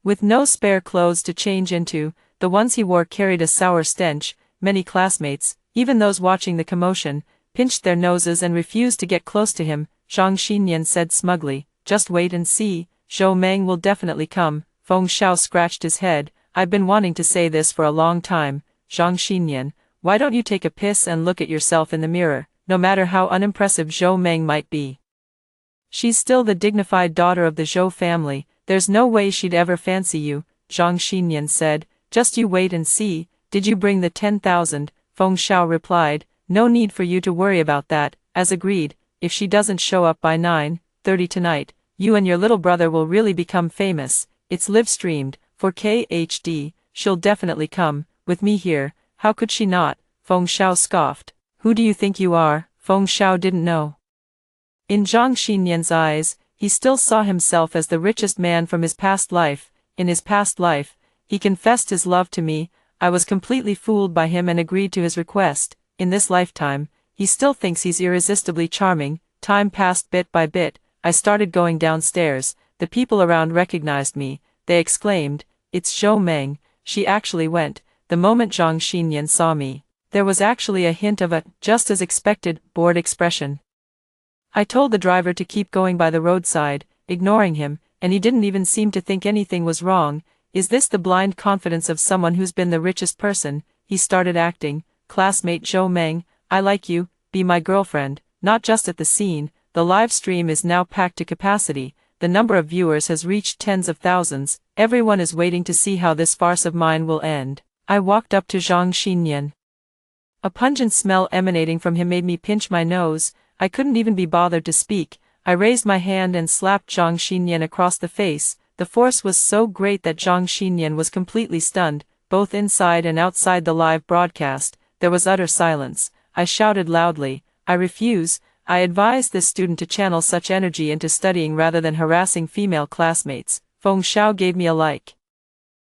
S1: With no spare clothes to change into, the ones he wore carried a sour stench. Many classmates, even those watching the commotion, pinched their noses and refused to get close to him. Zhang Xinyan said smugly, "Just wait and see, Zhou Meng will definitely come." Feng Xiao scratched his head. "I've been wanting to say this for a long time. Zhang Xinyan, why don't you take a piss and look at yourself in the mirror? No matter how unimpressive Zhou Meng might be, she's still the dignified daughter of the Zhou family. There's no way she'd ever fancy you." Zhang Xinyan said, "Just you wait and see." "Did you bring the 10,000? Feng Xiao replied, "No need for you to worry about that. As agreed, if she doesn't show up by 9:30 tonight, you and your little brother will really become famous. It's live-streamed, for KHD, she'll definitely come. With me here, how could she not?" Feng Xiao scoffed. "Who do you think you are?" Feng Xiao didn't know. In Zhang Xinyan's eyes, he still saw himself as the richest man from his past life. In his past life, he confessed his love to me. I was completely fooled by him and agreed to his request. In this lifetime, he still thinks he's irresistibly charming. Time passed bit by bit. I started going downstairs. The people around recognized me. They exclaimed, "It's Zhou Meng." She actually went. The moment Zhang Xinyan saw me, there was actually a hint of a, just as expected, bored expression. I told the driver to keep going by the roadside, ignoring him, and he didn't even seem to think anything was wrong. Is this the blind confidence of someone who's been the richest person? He started acting. "Classmate Zhou Meng, I like you, be my girlfriend." Not just at the scene, the live stream is now packed to capacity. The number of viewers has reached tens of thousands. Everyone is waiting to see how this farce of mine will end. I walked up to Zhang Xinyan. A pungent smell emanating from him made me pinch my nose. I couldn't even be bothered to speak. I raised my hand and slapped Zhang Xinyan across the face. The force was so great that Zhang Xinyan was completely stunned. Both inside and outside the live broadcast, there was utter silence. I shouted loudly, "I refuse. I advise this student to channel such energy into studying rather than harassing female classmates." Feng Xiao gave me a like.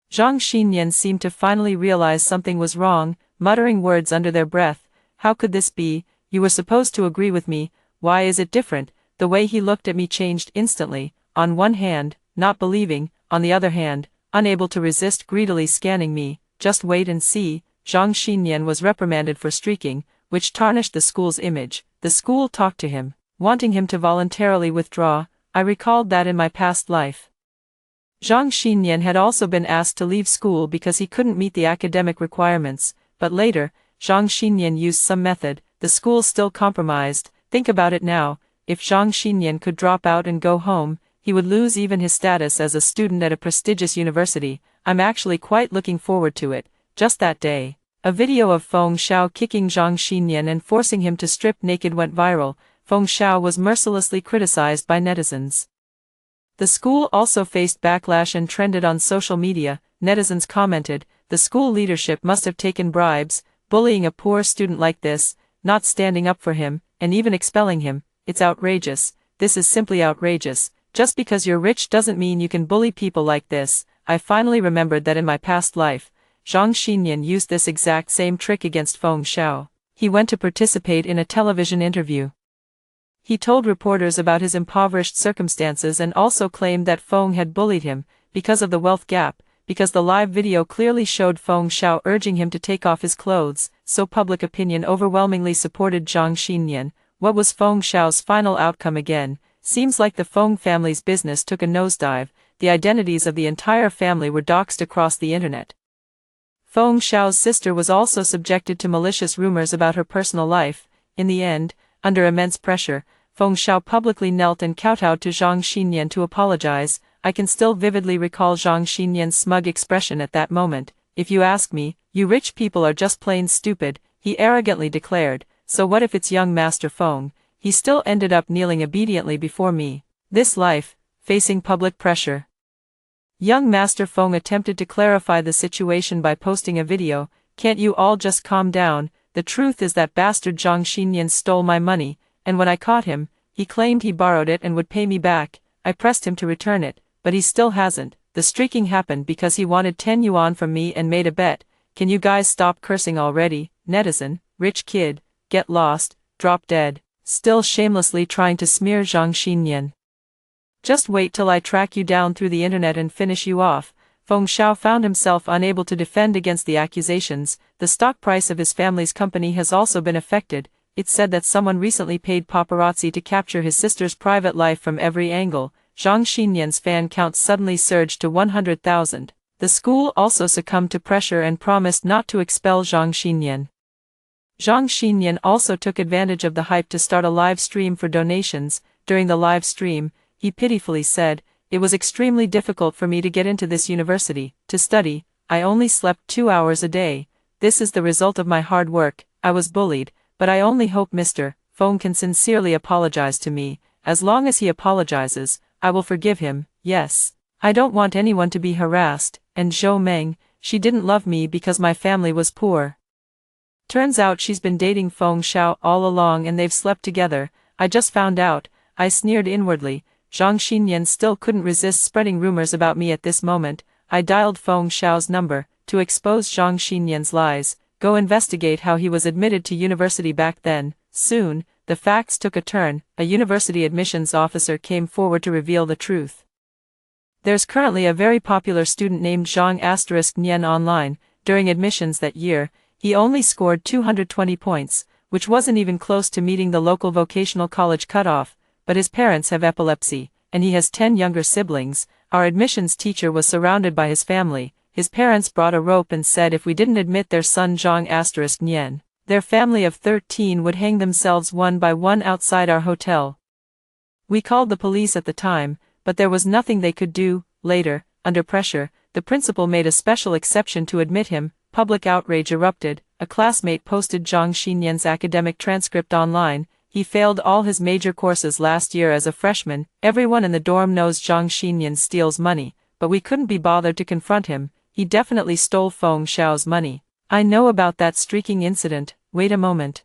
S1: Zhang Xinyan seemed to finally realize something was wrong, muttering words under their breath. "How could this be? You were supposed to agree with me. Why is it different?" The way he looked at me changed instantly. On one hand, not believing, on the other hand, unable to resist greedily scanning me. "Just wait and see." Zhang Xinyan was reprimanded for streaking, which tarnished the school's image. The school talked to him, wanting him to voluntarily withdraw. I recalled that in my past life, Zhang Xinyan had also been asked to leave school because he couldn't meet the academic requirements, but later, Zhang Xinyan used some method. The school still compromised. Think about it now, if Zhang Xinyan could drop out and go home, he would lose even his status as a student at a prestigious university. I'm actually quite looking forward to it. Just that day, a video of Feng Xiao kicking Zhang Xinyan and forcing him to strip naked went viral. Feng Xiao was mercilessly criticized by netizens. The school also faced backlash and trended on social media. Netizens commented, "The school leadership must have taken bribes, bullying a poor student like this, not standing up for him, and even expelling him. It's outrageous. This is simply outrageous. Just because you're rich doesn't mean you can bully people like this." I finally remembered that in my past life, Zhang Xinyan used this exact same trick against Feng Xiao. He went to participate in a television interview. He told reporters about his impoverished circumstances and also claimed that Feng had bullied him because of the wealth gap, because the live video clearly showed Feng Xiao urging him to take off his clothes, so public opinion overwhelmingly supported Zhang Xinyan. What was Feng Xiao's final outcome again? Seems like the Feng family's business took a nosedive. The identities of the entire family were doxed across the internet. Feng Xiao's sister was also subjected to malicious rumors about her personal life. In the end, under immense pressure, Feng Xiao publicly knelt and kowtowed to Zhang Xinyan to apologize. I can still vividly recall Zhang Xinyan's smug expression at that moment. "If you ask me, you rich people are just plain stupid," he arrogantly declared. "So what if it's young Master Feng?" He still ended up kneeling obediently before me. This life, facing public pressure. Young Master Feng attempted to clarify the situation by posting a video. "Can't you all just calm down? The truth is that bastard Zhang Xinyan stole my money, and when I caught him, he claimed he borrowed it and would pay me back. I pressed him to return it, but he still hasn't. The streaking happened because he wanted 10 yuan from me and made a bet. Can you guys stop cursing already? Netizen, rich kid, get lost, drop dead." Still shamelessly trying to smear Zhang Xinyan. "Just wait till I track you down through the internet and finish you off." Feng Xiao found himself unable to defend against the accusations. The stock price of his family's company has also been affected. It's said that someone recently paid paparazzi to capture his sister's private life from every angle. Zhang Xinyan's fan count suddenly surged to 100,000. The school also succumbed to pressure and promised not to expel Zhang Xinyan. Zhang Xinyan also took advantage of the hype to start a live stream for donations. During the live stream, he pitifully said, "It was extremely difficult for me to get into this university, to study. I only slept 2 hours a day. This is the result of my hard work. I was bullied, but I only hope Mr. Feng can sincerely apologize to me. As long as he apologizes, I will forgive him. Yes. I don't want anyone to be harassed." And Zhou Meng, "She didn't love me because my family was poor. Turns out she's been dating Feng Xiao all along and they've slept together. I just found out." I sneered inwardly. Zhang Xinyan still couldn't resist spreading rumors about me at this moment. I dialed Feng Xiao's number, to expose Zhang Xinyan's lies, go investigate how he was admitted to university back then. Soon, the facts took a turn. A university admissions officer came forward to reveal the truth. There's currently a very popular student named Zhang Nian online. During admissions that year, he only scored 220 points, which wasn't even close to meeting the local vocational college cutoff, but his parents have epilepsy, and he has 10 younger siblings. Our admissions teacher was surrounded by his family. His parents brought a rope and said if we didn't admit their son Zhang Nian, their family of 13 would hang themselves one by one outside our hotel. We called the police at the time, but there was nothing they could do. Later, under pressure, the principal made a special exception to admit him. Public outrage erupted. A classmate posted Zhang Xinyan's academic transcript online. He failed all his major courses last year as a freshman. Everyone in the dorm knows Zhang Xinyan steals money, but we couldn't be bothered to confront him. He definitely stole Feng Xiao's money. I know about that streaking incident. Wait a moment.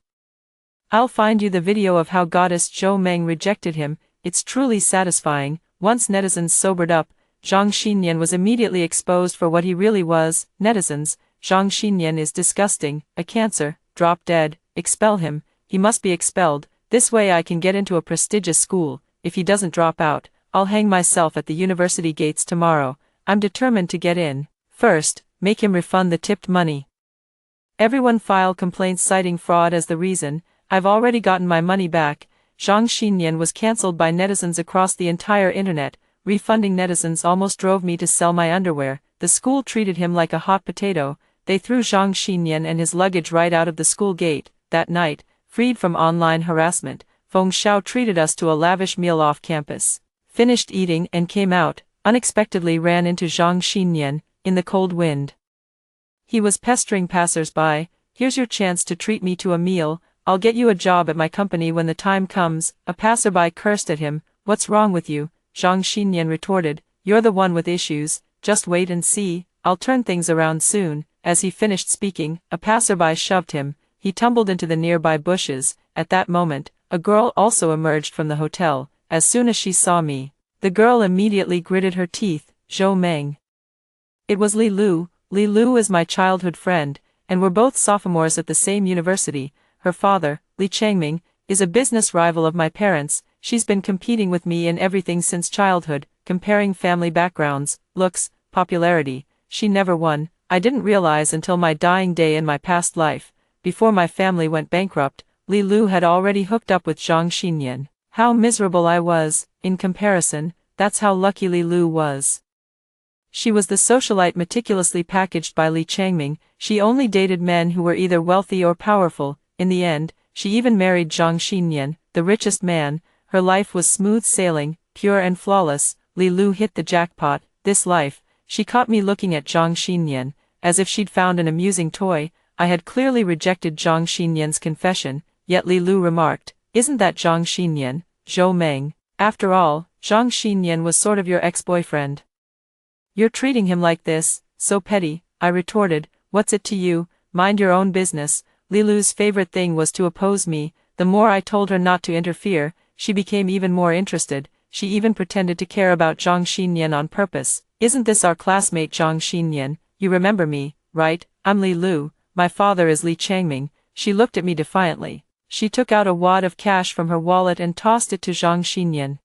S1: I'll find you the video of how goddess Zhou Meng rejected him. It's truly satisfying. Once netizens sobered up, Zhang Xinyan was immediately exposed for what he really was. Netizens, Zhang Xinyan is disgusting, a cancer, drop dead, expel him, he must be expelled. This way I can get into a prestigious school. If he doesn't drop out, I'll hang myself at the university gates tomorrow. I'm determined to get in. First, make him refund the tipped money. Everyone file complaints citing fraud as the reason. I've already gotten my money back. Zhang Xinyan was cancelled by netizens across the entire internet. Refunding netizens almost drove me to sell my underwear. The school treated him like a hot potato. They threw Zhang Xinyan and his luggage right out of the school gate. That night, freed from online harassment, Feng Xiao treated us to a lavish meal off campus. Finished eating and came out, unexpectedly ran into Zhang Xinyan, in the cold wind. He was pestering passers-by. "Here's your chance to treat me to a meal. I'll get you a job at my company when the time comes." A passerby cursed at him. "What's wrong with you?" Zhang Xinyan retorted. "You're the one with issues. Just wait and see. I'll turn things around soon." As he finished speaking, a passerby shoved him. He tumbled into the nearby bushes. At that moment, a girl also emerged from the hotel. As soon as she saw me, the girl immediately gritted her teeth. "Zhou Meng." It was Li Lu. Li Lu is my childhood friend, and we're both sophomores at the same university. Her father, Li Changming, is a business rival of my parents. She's been competing with me in everything since childhood, comparing family backgrounds, looks, popularity. She never won. I didn't realize until my dying day in my past life. before my family went bankrupt, Li Lu had already hooked up with Zhang Xinyan. How miserable I was, in comparison, that's how lucky Li Lu was. She was the socialite meticulously packaged by Li Changming. She only dated men who were either wealthy or powerful. In the end, she even married Zhang Xinyan, the richest man. Her life was smooth sailing, pure and flawless. Li Lu hit the jackpot. This life. She caught me looking at Zhang Xinyan, as if she'd found an amusing toy. I had clearly rejected Zhang Xinyan's confession, yet Li Lu remarked, "Isn't that Zhang Xinyan, Zhou Meng? After all, Zhang Xinyan was sort of your ex-boyfriend. You're treating him like this, so petty," I retorted. "What's it to you? Mind your own business." Li Lu's favorite thing was to oppose me. The more I told her not to interfere, she became even more interested. She even pretended to care about Zhang Xinyan on purpose. "Isn't this our classmate Zhang Xinyan? You remember me, right? I'm Li Lu. My father is Li Changming." She looked at me defiantly. She took out a wad of cash from her wallet and tossed it to Zhang Xinyan.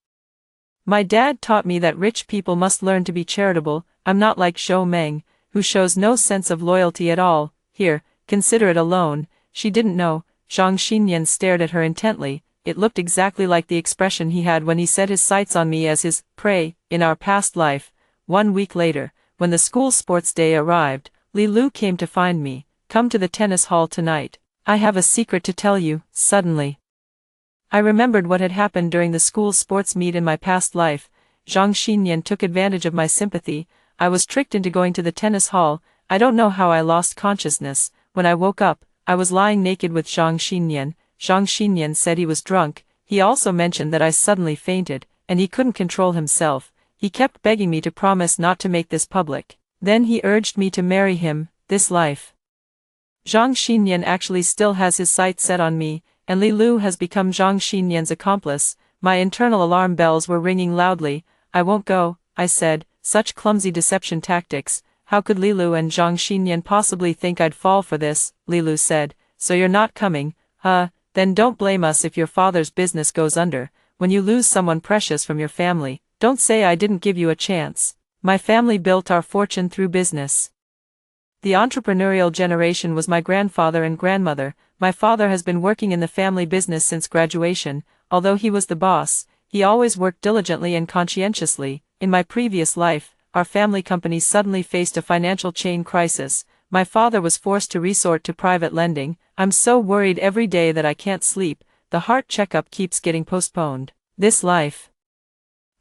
S1: "My dad taught me that rich people must learn to be charitable. I'm not like Zhou Meng, who shows no sense of loyalty at all. Here, consider it a loan." She didn't know. Zhang Xinyan stared at her intently. It looked exactly like the expression he had when he set his sights on me as his prey in our past life. 1 week later, when the school sports day arrived, Li Lu came to find me. "Come to the tennis hall tonight. I have a secret to tell you." Suddenly, I remembered what had happened during the school sports meet in my past life. Zhang Xinyan took advantage of my sympathy. I was tricked into going to the tennis hall. I don't know how I lost consciousness. When I woke up, I was lying naked with Zhang Xinyan. Zhang Xinyan said he was drunk. He also mentioned that I suddenly fainted, and he couldn't control himself. He kept begging me to promise not to make this public. Then he urged me to marry him, this life. Zhang Xinyan actually still has his sights set on me, and Li Lu has become Zhang Xinyan's accomplice. My internal alarm bells were ringing loudly. "I won't go," I said. Such clumsy deception tactics. How could Li Lu and Zhang Xinyan possibly think I'd fall for this? Li Lu said. "So you're not coming, huh? Then don't blame us if your father's business goes under. When you lose someone precious from your family, don't say I didn't give you a chance. My family built our fortune through business. The entrepreneurial generation was my grandfather and grandmother. My father has been working in the family business since graduation. Although he was the boss, he always worked diligently and conscientiously. In my previous life, our family company suddenly faced a financial chain crisis. My father was forced to resort to private lending. I'm so worried every day that I can't sleep. The heart checkup keeps getting postponed. This life."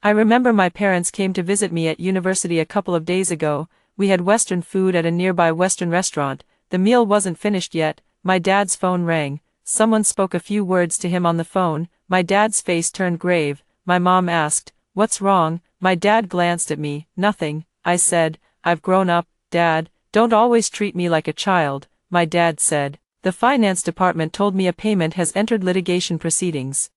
S1: I remember my parents came to visit me at university a couple of days ago. We had Western food at a nearby Western restaurant. The meal wasn't finished yet. My dad's phone rang. Someone spoke a few words to him on the phone. My dad's face turned grave. My mom asked, "What's wrong?" My dad glanced at me. "Nothing," I said. "I've grown up, Dad. Don't always treat me like a child," my dad said. "The finance department told me a payment has entered litigation proceedings.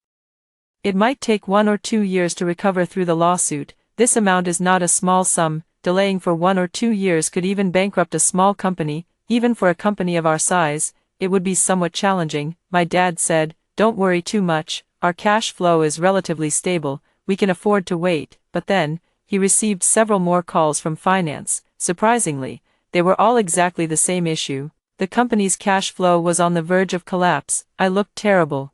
S1: It might take 1 or 2 years to recover through the lawsuit. This amount is not a small sum. Delaying for 1 or 2 years could even bankrupt a small company. Even for a company of our size, it would be somewhat challenging," my dad said. "Don't worry too much. Our cash flow is relatively stable. We can afford to wait." But then, he received several more calls from finance. Surprisingly, they were all exactly the same issue. The company's cash flow was on the verge of collapse. I looked terrible.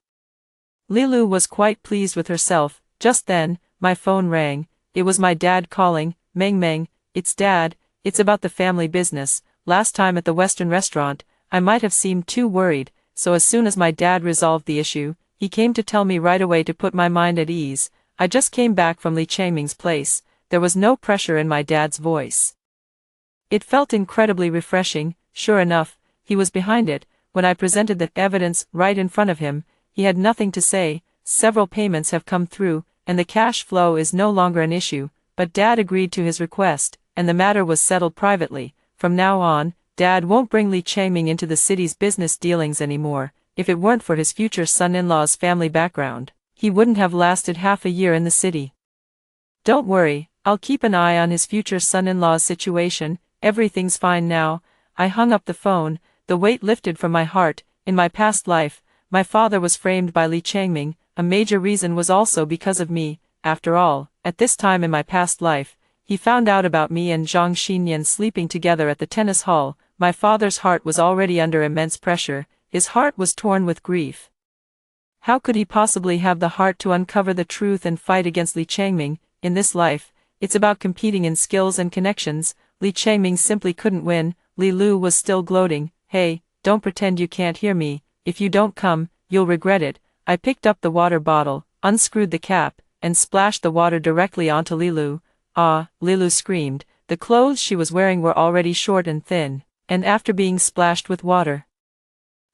S1: Li Lu was quite pleased with herself. Just then, my phone rang. It was my dad calling. "Meng, it's Dad. It's about the family business. Last time at the Western restaurant, I might have seemed too worried, so as soon as my dad resolved the issue, he came to tell me right away to put my mind at ease. I just came back from Li Changming's place." There was no pressure in my dad's voice. It felt incredibly refreshing. Sure enough, he was behind it. When I presented the evidence right in front of him, he had nothing to say. "Several payments have come through, and the cash flow is no longer an issue," but Dad agreed to his request, and the matter was settled privately. From now on, Dad won't bring Li Changming into the city's business dealings anymore. If it weren't for his future son-in-law's family background, he wouldn't have lasted half a year in the city. "Don't worry, I'll keep an eye on his future son-in-law's situation. Everything's fine now." I hung up the phone. The weight lifted from my heart. In my past life, my father was framed by Li Changming. A major reason was also because of me. After all, at this time in my past life, he found out about me and Zhang Xinyan sleeping together at the tennis hall. My father's heart was already under immense pressure. His heart was torn with grief. How could he possibly have the heart to uncover the truth and fight against Li Changming? In this life, it's about competing in skills and connections. Li Changming simply couldn't win. Li Lu was still gloating. Hey, don't pretend you can't hear me. If you don't come, you'll regret it. I picked up the water bottle, unscrewed the cap, and splashed the water directly onto Li Lu. Ah, Li Lu screamed. The clothes she was wearing were already short and thin, and after being splashed with water,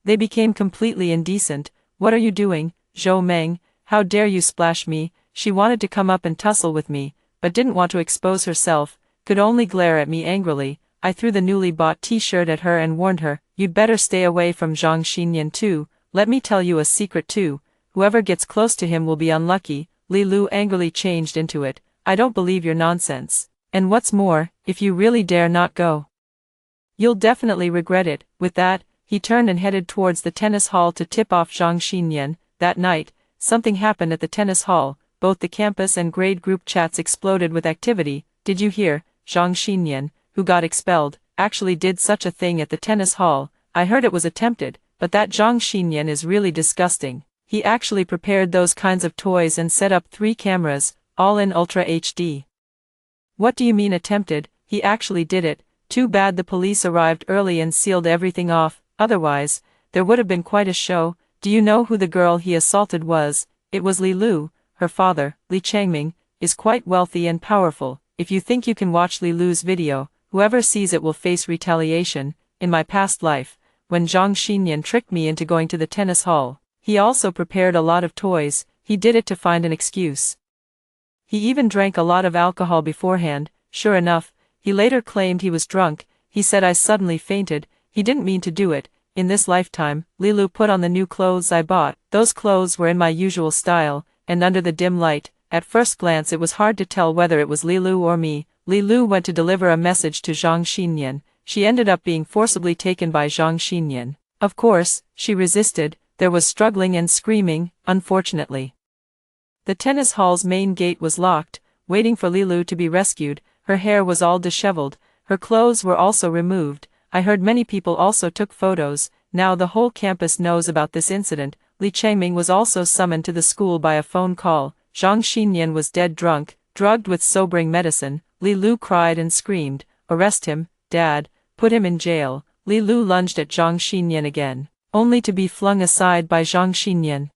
S1: they became completely indecent. What are you doing, Zhou Meng? How dare you splash me? She wanted to come up and tussle with me, but didn't want to expose herself, could only glare at me angrily. I threw the newly bought t-shirt at her and warned her, you'd better stay away from Zhang Xinyan too. Let me tell you a secret too. Whoever gets close to him will be unlucky. Li Lu angrily changed into it. I don't believe your nonsense. And what's more, if you really dare not go, you'll definitely regret it. With that, he turned and headed towards the tennis hall to tip off Zhang Xinyan. That night, something happened at the tennis hall. Both the campus and grade group chats exploded with activity. Did you hear? Zhang Xinyan, who got expelled, actually did such a thing at the tennis hall. I heard it was attempted, but that Zhang Xinyan is really disgusting. He actually prepared those kinds of toys and set up 3 cameras, all in Ultra HD. What do you mean attempted? He actually did it. Too bad the police arrived early and sealed everything off. Otherwise, there would have been quite a show. Do you know who the girl he assaulted was? It was Li Lu. Her father, Li Changming, is quite wealthy and powerful. If you think you can watch Li Lu's video, whoever sees it will face retaliation. In my past life, when Zhang Xinyan tricked me into going to the tennis hall, he also prepared a lot of toys. He did it to find an excuse. He even drank a lot of alcohol beforehand. Sure enough, he later claimed he was drunk. He said I suddenly fainted. He didn't mean to do it. In this lifetime, Li Lu put on the new clothes I bought. Those clothes were in my usual style, and under the dim light, at first glance it was hard to tell whether it was Li Lu or me. Li Lu went to deliver a message to Zhang Xinyan. She ended up being forcibly taken by Zhang Xinyan. Of course, she resisted. There was struggling and screaming, unfortunately. The tennis hall's main gate was locked, waiting for Li Lu to be rescued. Her hair was all disheveled. Her clothes were also removed. I heard many people also took photos. Now the whole campus knows about this incident. Li Changming was also summoned to the school by a phone call. Zhang Xinyan was dead drunk, drugged with sobering medicine. Li Lu cried and screamed, "Arrest him, Dad, put him in jail." Li Lu lunged at Zhang Xinyan again, only to be flung aside by Zhang Xinyan.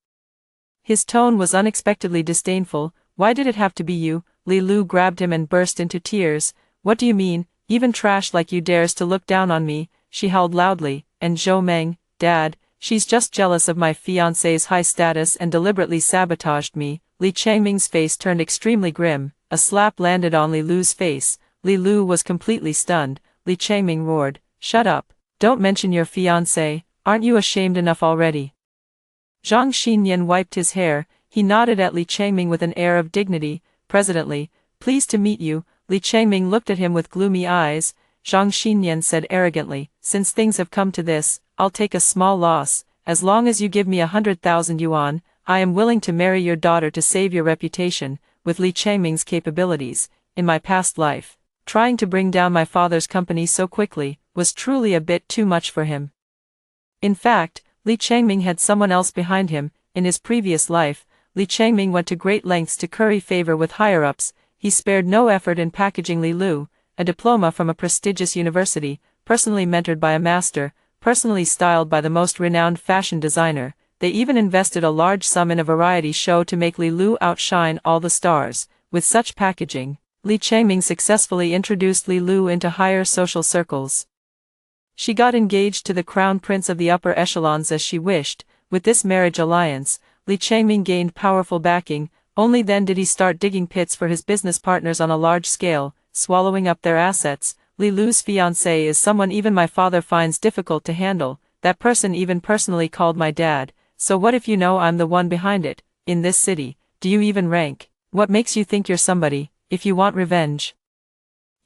S1: His tone was unexpectedly disdainful. "Why did it have to be you?" Li Lu grabbed him and burst into tears. "What do you mean? Even trash like you dares to look down on me?" She howled loudly. "And Zhou Meng, Dad, she's just jealous of my fiancé's high status and deliberately sabotaged me." Li Changming's face turned extremely grim. A slap landed on Li Lu's face. Li Lu was completely stunned. Li Changming roared, "Shut up. Don't mention your fiancé. Aren't you ashamed enough already?" Zhang Xinyan wiped his hair. He nodded at Li Changming with an air of dignity. "Presidently, pleased to meet you." Li Changming looked at him with gloomy eyes. Zhang Xinyan said arrogantly, "Since things have come to this, I'll take a small loss. As long as you give me 100,000 yuan, I am willing to marry your daughter to save your reputation." With Li Changming's capabilities, in my past life, trying to bring down my father's company so quickly, was truly a bit too much for him. In fact, Li Changming had someone else behind him. In his previous life, Li Changming went to great lengths to curry favor with higher-ups. He spared no effort in packaging Li Lu, a diploma from a prestigious university, personally mentored by a master, personally styled by the most renowned fashion designer. They even invested a large sum in a variety show to make Li Lu outshine all the stars. With such packaging, Li Changming successfully introduced Li Lu into higher social circles. She got engaged to the crown prince of the upper echelons as she wished. With this marriage alliance, Li Changming gained powerful backing. Only then did he start digging pits for his business partners on a large scale, swallowing up their assets. Li Lu's fiancé is someone even my father finds difficult to handle. That person even personally called my dad. So what if you know I'm the one behind it? In this city, do you even rank? What makes you think you're somebody? If you want revenge,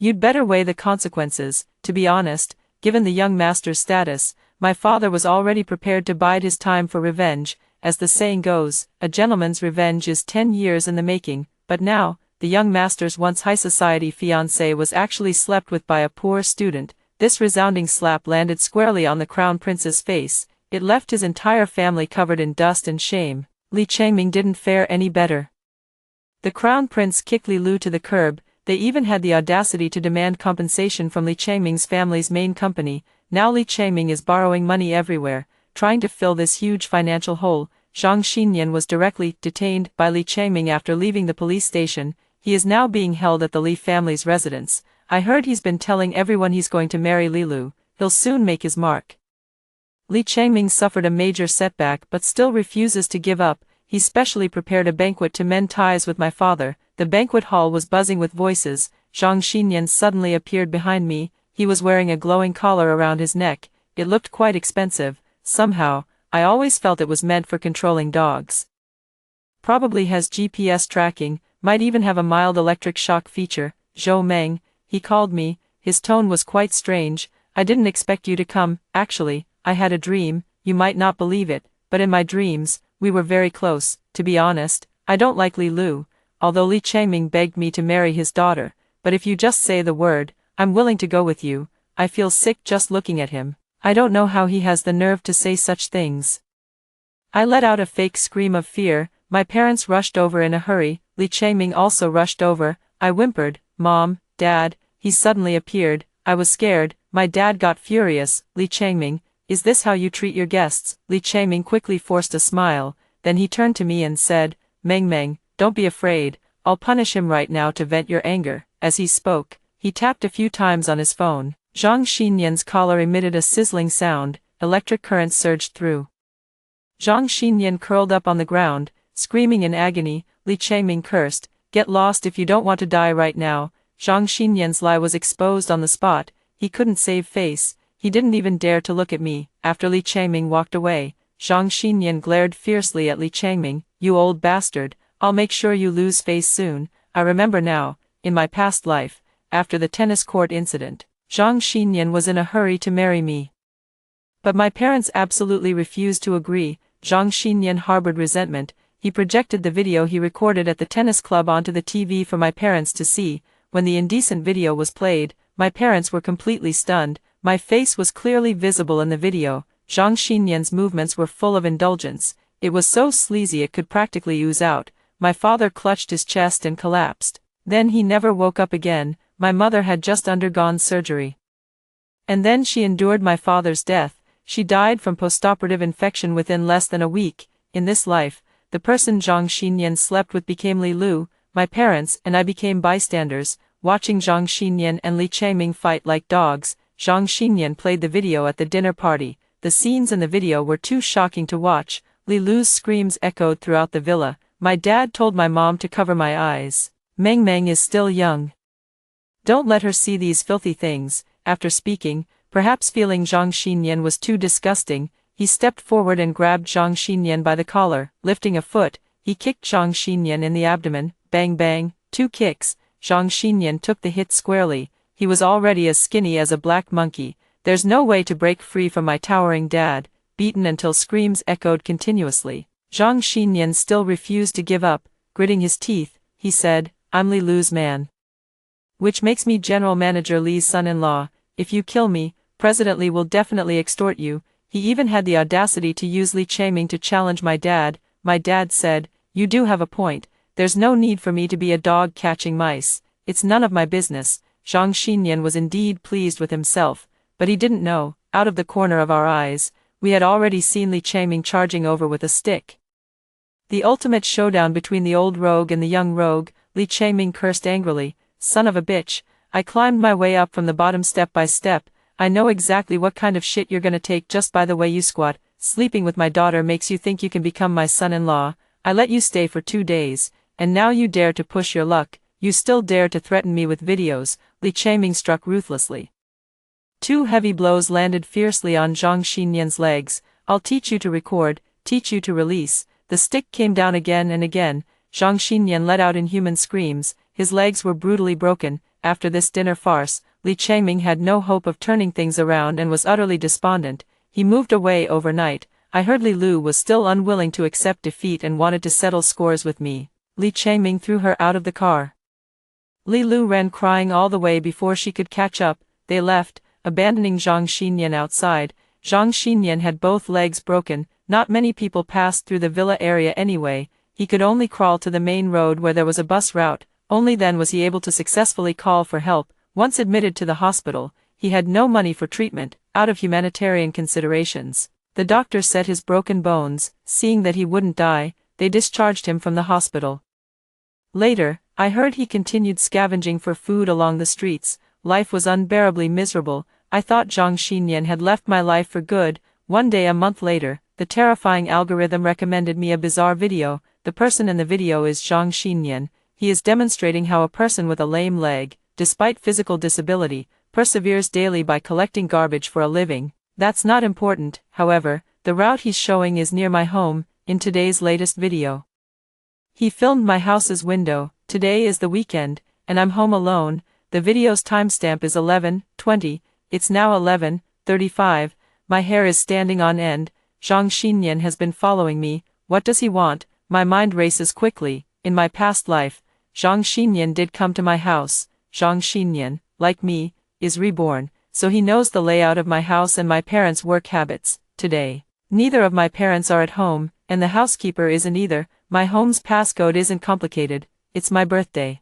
S1: you'd better weigh the consequences. To be honest, given the young master's status, my father was already prepared to bide his time for revenge. As the saying goes, a gentleman's revenge is 10 years in the making. But now, the young master's once high society fiancé was actually slept with by a poor student. This resounding slap landed squarely on the crown prince's face. It left his entire family covered in dust and shame. Li Changming didn't fare any better. The crown prince kicked Li Lu to the curb. They even had the audacity to demand compensation from Li Changming's family's main company. Now Li Changming is borrowing money everywhere, trying to fill this huge financial hole. Zhang Xinyan was directly detained by Li Changming after leaving the police station. He is now being held at the Li family's residence. I heard he's been telling everyone he's going to marry Li Lu. He'll soon make his mark. Li Changming suffered a major setback but still refuses to give up. He specially prepared a banquet to mend ties with my father. The banquet hall was buzzing with voices. Zhang Xinyan suddenly appeared behind me. He was wearing a glowing collar around his neck. It looked quite expensive. Somehow, I always felt it was meant for controlling dogs. Probably has GPS tracking, might even have a mild electric shock feature. Zhou Meng, he called me. His tone was quite strange. I didn't expect you to come. Actually, I had a dream. You might not believe it, but in my dreams, we were very close. To be honest, I don't like Li Lu, although Li Changming begged me to marry his daughter. But if you just say the word, I'm willing to go with you. I feel sick just looking at him. I don't know how he has the nerve to say such things. I let out a fake scream of fear. My parents rushed over in a hurry. Li Changming also rushed over. I whimpered, Mom, Dad. He suddenly appeared. I was scared. My dad got furious. Li Changming, is this how you treat your guests? Li Changming quickly forced a smile. Then he turned to me and said, Meng Meng, don't be afraid. I'll punish him right now to vent your anger. As he spoke, he tapped a few times on his phone. Zhang Xinyan's collar emitted a sizzling sound. Electric currents surged through. Zhang Xinyan curled up on the ground, screaming in agony. Li Changming cursed, get lost if you don't want to die right now. Zhang Xinyan's lie was exposed on the spot. He couldn't save face. He didn't even dare to look at me. After Li Changming walked away, Zhang Xinyan glared fiercely at Li Changming. You old bastard, I'll make sure you lose face soon. I remember now, in my past life, after the tennis court incident, Zhang Xinyan was in a hurry to marry me. But my parents absolutely refused to agree. Zhang Xinyan harbored resentment. He projected the video he recorded at the tennis club onto the TV for my parents to see. When the indecent video was played, my parents were completely stunned. My face was clearly visible in the video. Zhang Xinyan's movements were full of indulgence. It was so sleazy it could practically ooze out. My father clutched his chest and collapsed. Then he never woke up again. My mother had just undergone surgery. And then she endured my father's death. She died from postoperative infection within less than a week. In this life, the person Zhang Xinyan slept with became Li Lu. My parents and I became bystanders, watching Zhang Xinyan and Li Changming fight like dogs. Zhang Xinyan played the video at the dinner party. The scenes in the video were too shocking to watch. Li Lu's screams echoed throughout the villa. My dad told my mom to cover my eyes. Meng Meng is still young. Don't let her see these filthy things. After speaking, perhaps feeling Zhang Xinyan was too disgusting, he stepped forward and grabbed Zhang Xinyan by the collar. Lifting a foot, he kicked Zhang Xinyan in the abdomen. Bang bang, 2 kicks. Zhang Xinyan took the hit squarely. He was already as skinny as a black monkey. There's no way to break free from my towering dad. Beaten until screams echoed continuously, Zhang Xinyan still refused to give up. Gritting his teeth, he said, I'm Li Lu's man. Which makes me General Manager Li's son-in-law. If you kill me, President Li will definitely extort you. He even had the audacity to use Li Changming to challenge my dad. My dad said, you do have a point. There's no need for me to be a dog catching mice. It's none of my business. Zhang Xinyan was indeed pleased with himself, but he didn't know, out of the corner of our eyes, we had already seen Li Changming charging over with a stick. The ultimate showdown between the old rogue and the young rogue. Li Changming cursed angrily, son of a bitch. I climbed my way up from the bottom step by step. I know exactly what kind of shit you're gonna take just by the way you squat. Sleeping with my daughter makes you think you can become my son-in-law. I let you stay for 2 days, and now you dare to push your luck. You still dare to threaten me with videos. Li Changming struck ruthlessly. 2 heavy blows landed fiercely on Zhang Xinyan's legs. I'll teach you to record, teach you to release. The stick came down again and again. Zhang Xinyan let out inhuman screams. His legs were brutally broken. After this dinner farce, Li Changming had no hope of turning things around and was utterly despondent. He moved away overnight. I heard Li Lu was still unwilling to accept defeat and wanted to settle scores with me. Li Changming threw her out of the car. Li Lu ran crying all the way before she could catch up. They left, abandoning Zhang Xinyan outside. Zhang Xinyan had both legs broken. Not many people passed through the villa area anyway. He could only crawl to the main road where there was a bus route. Only then was he able to successfully call for help. Once admitted to the hospital, he had no money for treatment, out of humanitarian considerations. The doctors set his broken bones. Seeing that he wouldn't die, they discharged him from the hospital. Later, I heard he continued scavenging for food along the streets. Life was unbearably miserable. I thought Zhang Xinyan had left my life for good. One day a month later, the terrifying algorithm recommended me a bizarre video. The person in the video is Zhang Xinyan. He is demonstrating how a person with a lame leg, despite physical disability, perseveres daily by collecting garbage for a living. That's not important, however. The route he's showing is near my home, in today's latest video. He filmed my house's window. Today is the weekend, and I'm home alone. The video's timestamp is 11:20. It's now 11:35. My hair is standing on end. Zhang Xinyan has been following me. What does he want? My mind races quickly. In my past life, Zhang Xinyan did come to my house. Zhang Xinyan, like me, is reborn, so he knows the layout of my house and my parents' work habits. Today, neither of my parents are at home, and the housekeeper isn't either. My home's passcode isn't complicated. It's my birthday.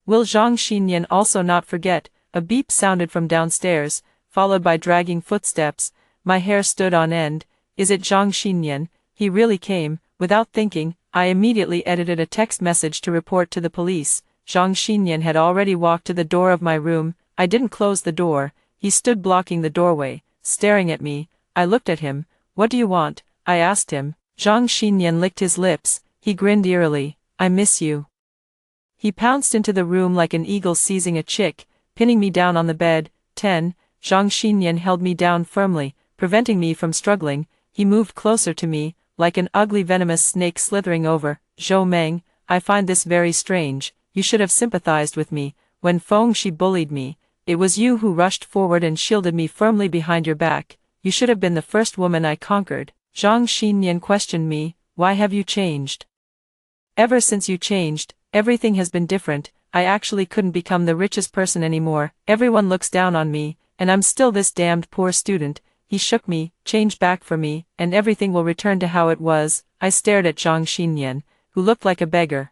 S1: Will Zhang Xinyan also not forget? A beep sounded from downstairs, followed by dragging footsteps. My hair stood on end. Is it Zhang Xinyan? He really came. Without thinking, I immediately edited a text message to report to the police. Zhang Xinyan had already walked to the door of my room. I didn't close the door. He stood blocking the doorway, staring at me. I looked at him. What do you want? I asked him. Zhang Xinyan licked his lips. He grinned eerily. I miss you. He pounced into the room like an eagle seizing a chick, pinning me down on the bed. 10. Zhang Xinyan held me down firmly, preventing me from struggling. He moved closer to me, like an ugly venomous snake slithering over. Zhou Meng, I find this very strange. You should have sympathized with me. When Feng Shi bullied me, it was you who rushed forward and shielded me firmly behind your back. You should have been the first woman I conquered. Zhang Xinyan questioned me. Why have you changed? Ever since you changed, everything has been different. I actually couldn't become the richest person anymore. Everyone looks down on me, and I'm still this damned poor student. He shook me, changed back for me, and everything will return to how it was. I stared at Zhang Xinyan, who looked like a beggar.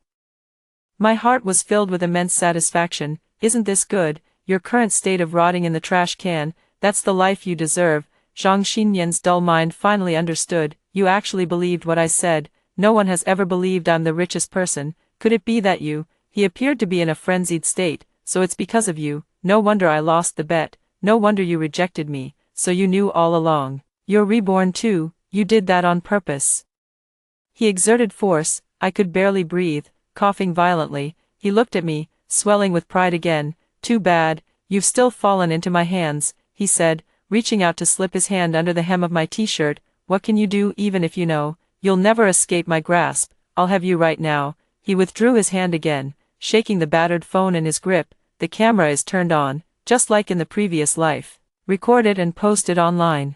S1: My heart was filled with immense satisfaction. Isn't this good? Your current state of rotting in the trash can, that's the life you deserve. Zhang Xinyan's dull mind finally understood. You actually believed what I said. No one has ever believed I'm the richest person. Could it be that you? He appeared to be in a frenzied state. So it's because of you. No wonder I lost the bet. No wonder you rejected me. So you knew all along. You're reborn too. You did that on purpose. He exerted force. I could barely breathe, coughing violently. He looked at me, swelling with pride again. Too bad. You've still fallen into my hands, he said, reaching out to slip his hand under the hem of my t-shirt. What can you do? Even if you know, you'll never escape my grasp. I'll have you right now. He withdrew his hand again, shaking the battered phone in his grip. The camera is turned on, just like in the previous life. Record it and post it online.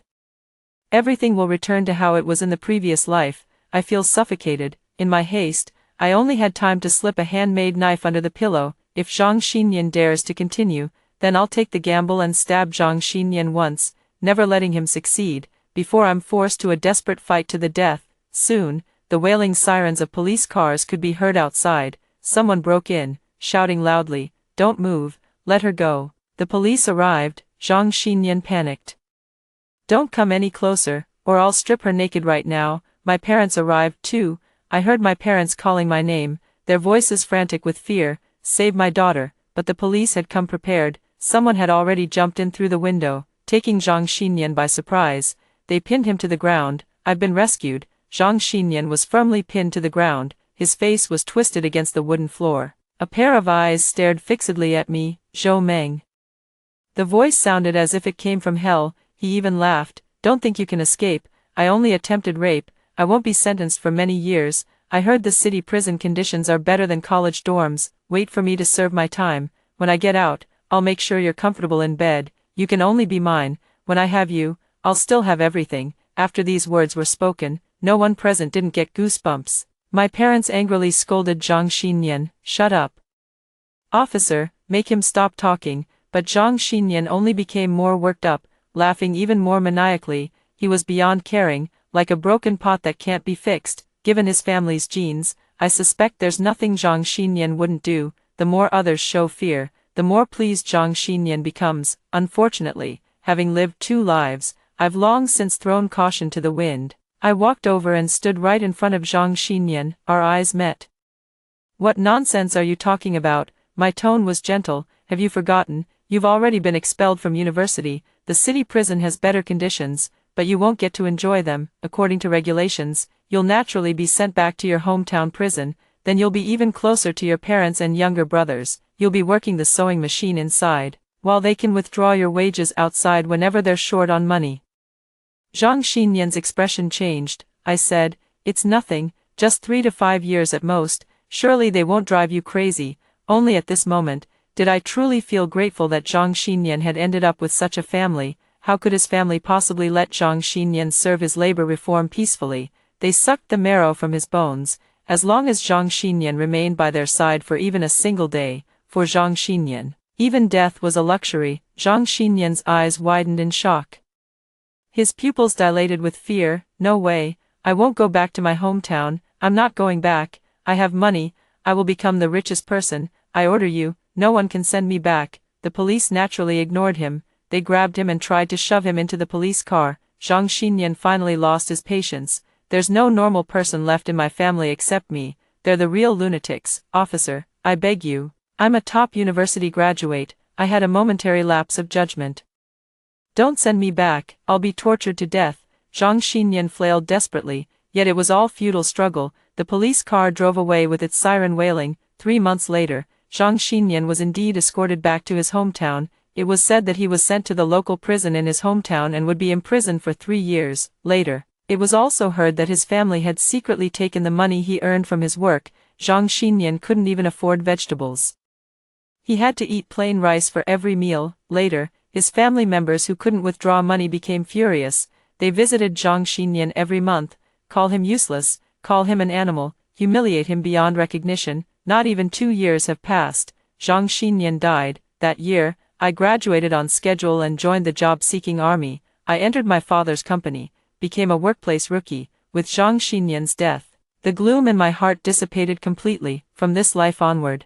S1: Everything will return to how it was in the previous life. I feel suffocated. In my haste, I only had time to slip a handmade knife under the pillow. If Zhang Xinyan dares to continue, then I'll take the gamble and stab Zhang Xinyan once, never letting him succeed, before I'm forced to a desperate fight to the death. Soon, the wailing sirens of police cars could be heard outside. Someone broke in, shouting loudly, "Don't move, let her go." The police arrived. Zhang Xinyan panicked. "Don't come any closer, or I'll strip her naked right now." My parents arrived too. I heard my parents calling my name, their voices frantic with fear. "Save my daughter," but the police had come prepared. Someone had already jumped in through the window, taking Zhang Xinyan by surprise. They pinned him to the ground. I've been rescued. Zhang Xinyan was firmly pinned to the ground. His face was twisted against the wooden floor. A pair of eyes stared fixedly at me. "Zhou Meng." The voice sounded as if it came from hell. He even laughed. "Don't think you can escape. I only attempted rape. I won't be sentenced for many years. I heard the city prison conditions are better than college dorms. Wait for me to serve my time. When I get out, I'll make sure you're comfortable in bed. You can only be mine. When I have you, I'll still have everything." After these words were spoken, no one present didn't get goosebumps. My parents angrily scolded Zhang Xinyan. "Shut up. Officer, make him stop talking." But Zhang Xinyan only became more worked up. laughing even more maniacally. He was beyond caring, like a broken pot that can't be fixed. Given his family's genes, I suspect there's nothing Zhang Xinyan wouldn't do. The more others show fear, the more pleased Zhang Xinyan becomes. Unfortunately, having lived 2 lives, I've long since thrown caution to the wind. I walked over and stood right in front of Zhang Xinyan. Our eyes met. "What nonsense are you talking about?" My tone was gentle. "Have you forgotten? You've already been expelled from university. The city prison has better conditions, but you won't get to enjoy them. According to regulations, you'll naturally be sent back to your hometown prison. Then you'll be even closer to your parents and younger brothers. You'll be working the sewing machine inside, while they can withdraw your wages outside whenever they're short on money." Zhang Xinyan's expression changed. I said, "It's nothing, just 3 to 5 years at most. Surely they won't drive you crazy." Only at this moment did I truly feel grateful that Zhang Xinyan had ended up with such a family. How could his family possibly let Zhang Xinyan serve his labor reform peacefully? They sucked the marrow from his bones. As long as Zhang Xinyan remained by their side for even a single day, for Zhang Xinyan, even death was a luxury. Zhang Xinyan's eyes widened in shock. His pupils dilated with fear. "No way, I won't go back to my hometown. I'm not going back. I have money. I will become the richest person. I order you, no one can send me back." The police naturally ignored him. They grabbed him and tried to shove him into the police car. Zhang Xinyan finally lost his patience. "There's no normal person left in my family except me. They're the real lunatics. Officer, I beg you. I'm a top university graduate." I had a momentary lapse of judgment. "Don't send me back. I'll be tortured to death." Zhang Xinyan flailed desperately, yet it was all futile struggle. The police car drove away with its siren wailing. 3 months later, Zhang Xinyan was indeed escorted back to his hometown. It was said that he was sent to the local prison in his hometown and would be imprisoned for 3 years. Later, it was also heard that his family had secretly taken the money he earned from his work. Zhang Xinyan couldn't even afford vegetables. He had to eat plain rice for every meal. Later, his family members who couldn't withdraw money became furious. They visited Zhang Xinyan every month, call him useless, call him an animal, humiliate him beyond recognition. Not even 2 years have passed. Zhang Xinyan died. That year, I graduated on schedule and joined the job-seeking army. I entered my father's company, became a workplace rookie. With Zhang Xinyan's death, the gloom in my heart dissipated completely. From this life onward,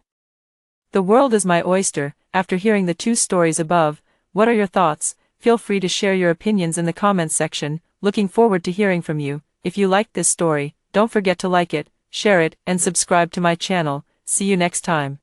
S1: the world is my oyster. After hearing the 2 stories above, what are your thoughts? Feel free to share your opinions in the comments section. Looking forward to hearing from you. If you liked this story, don't forget to like it, share it, and subscribe to my channel. See you next time.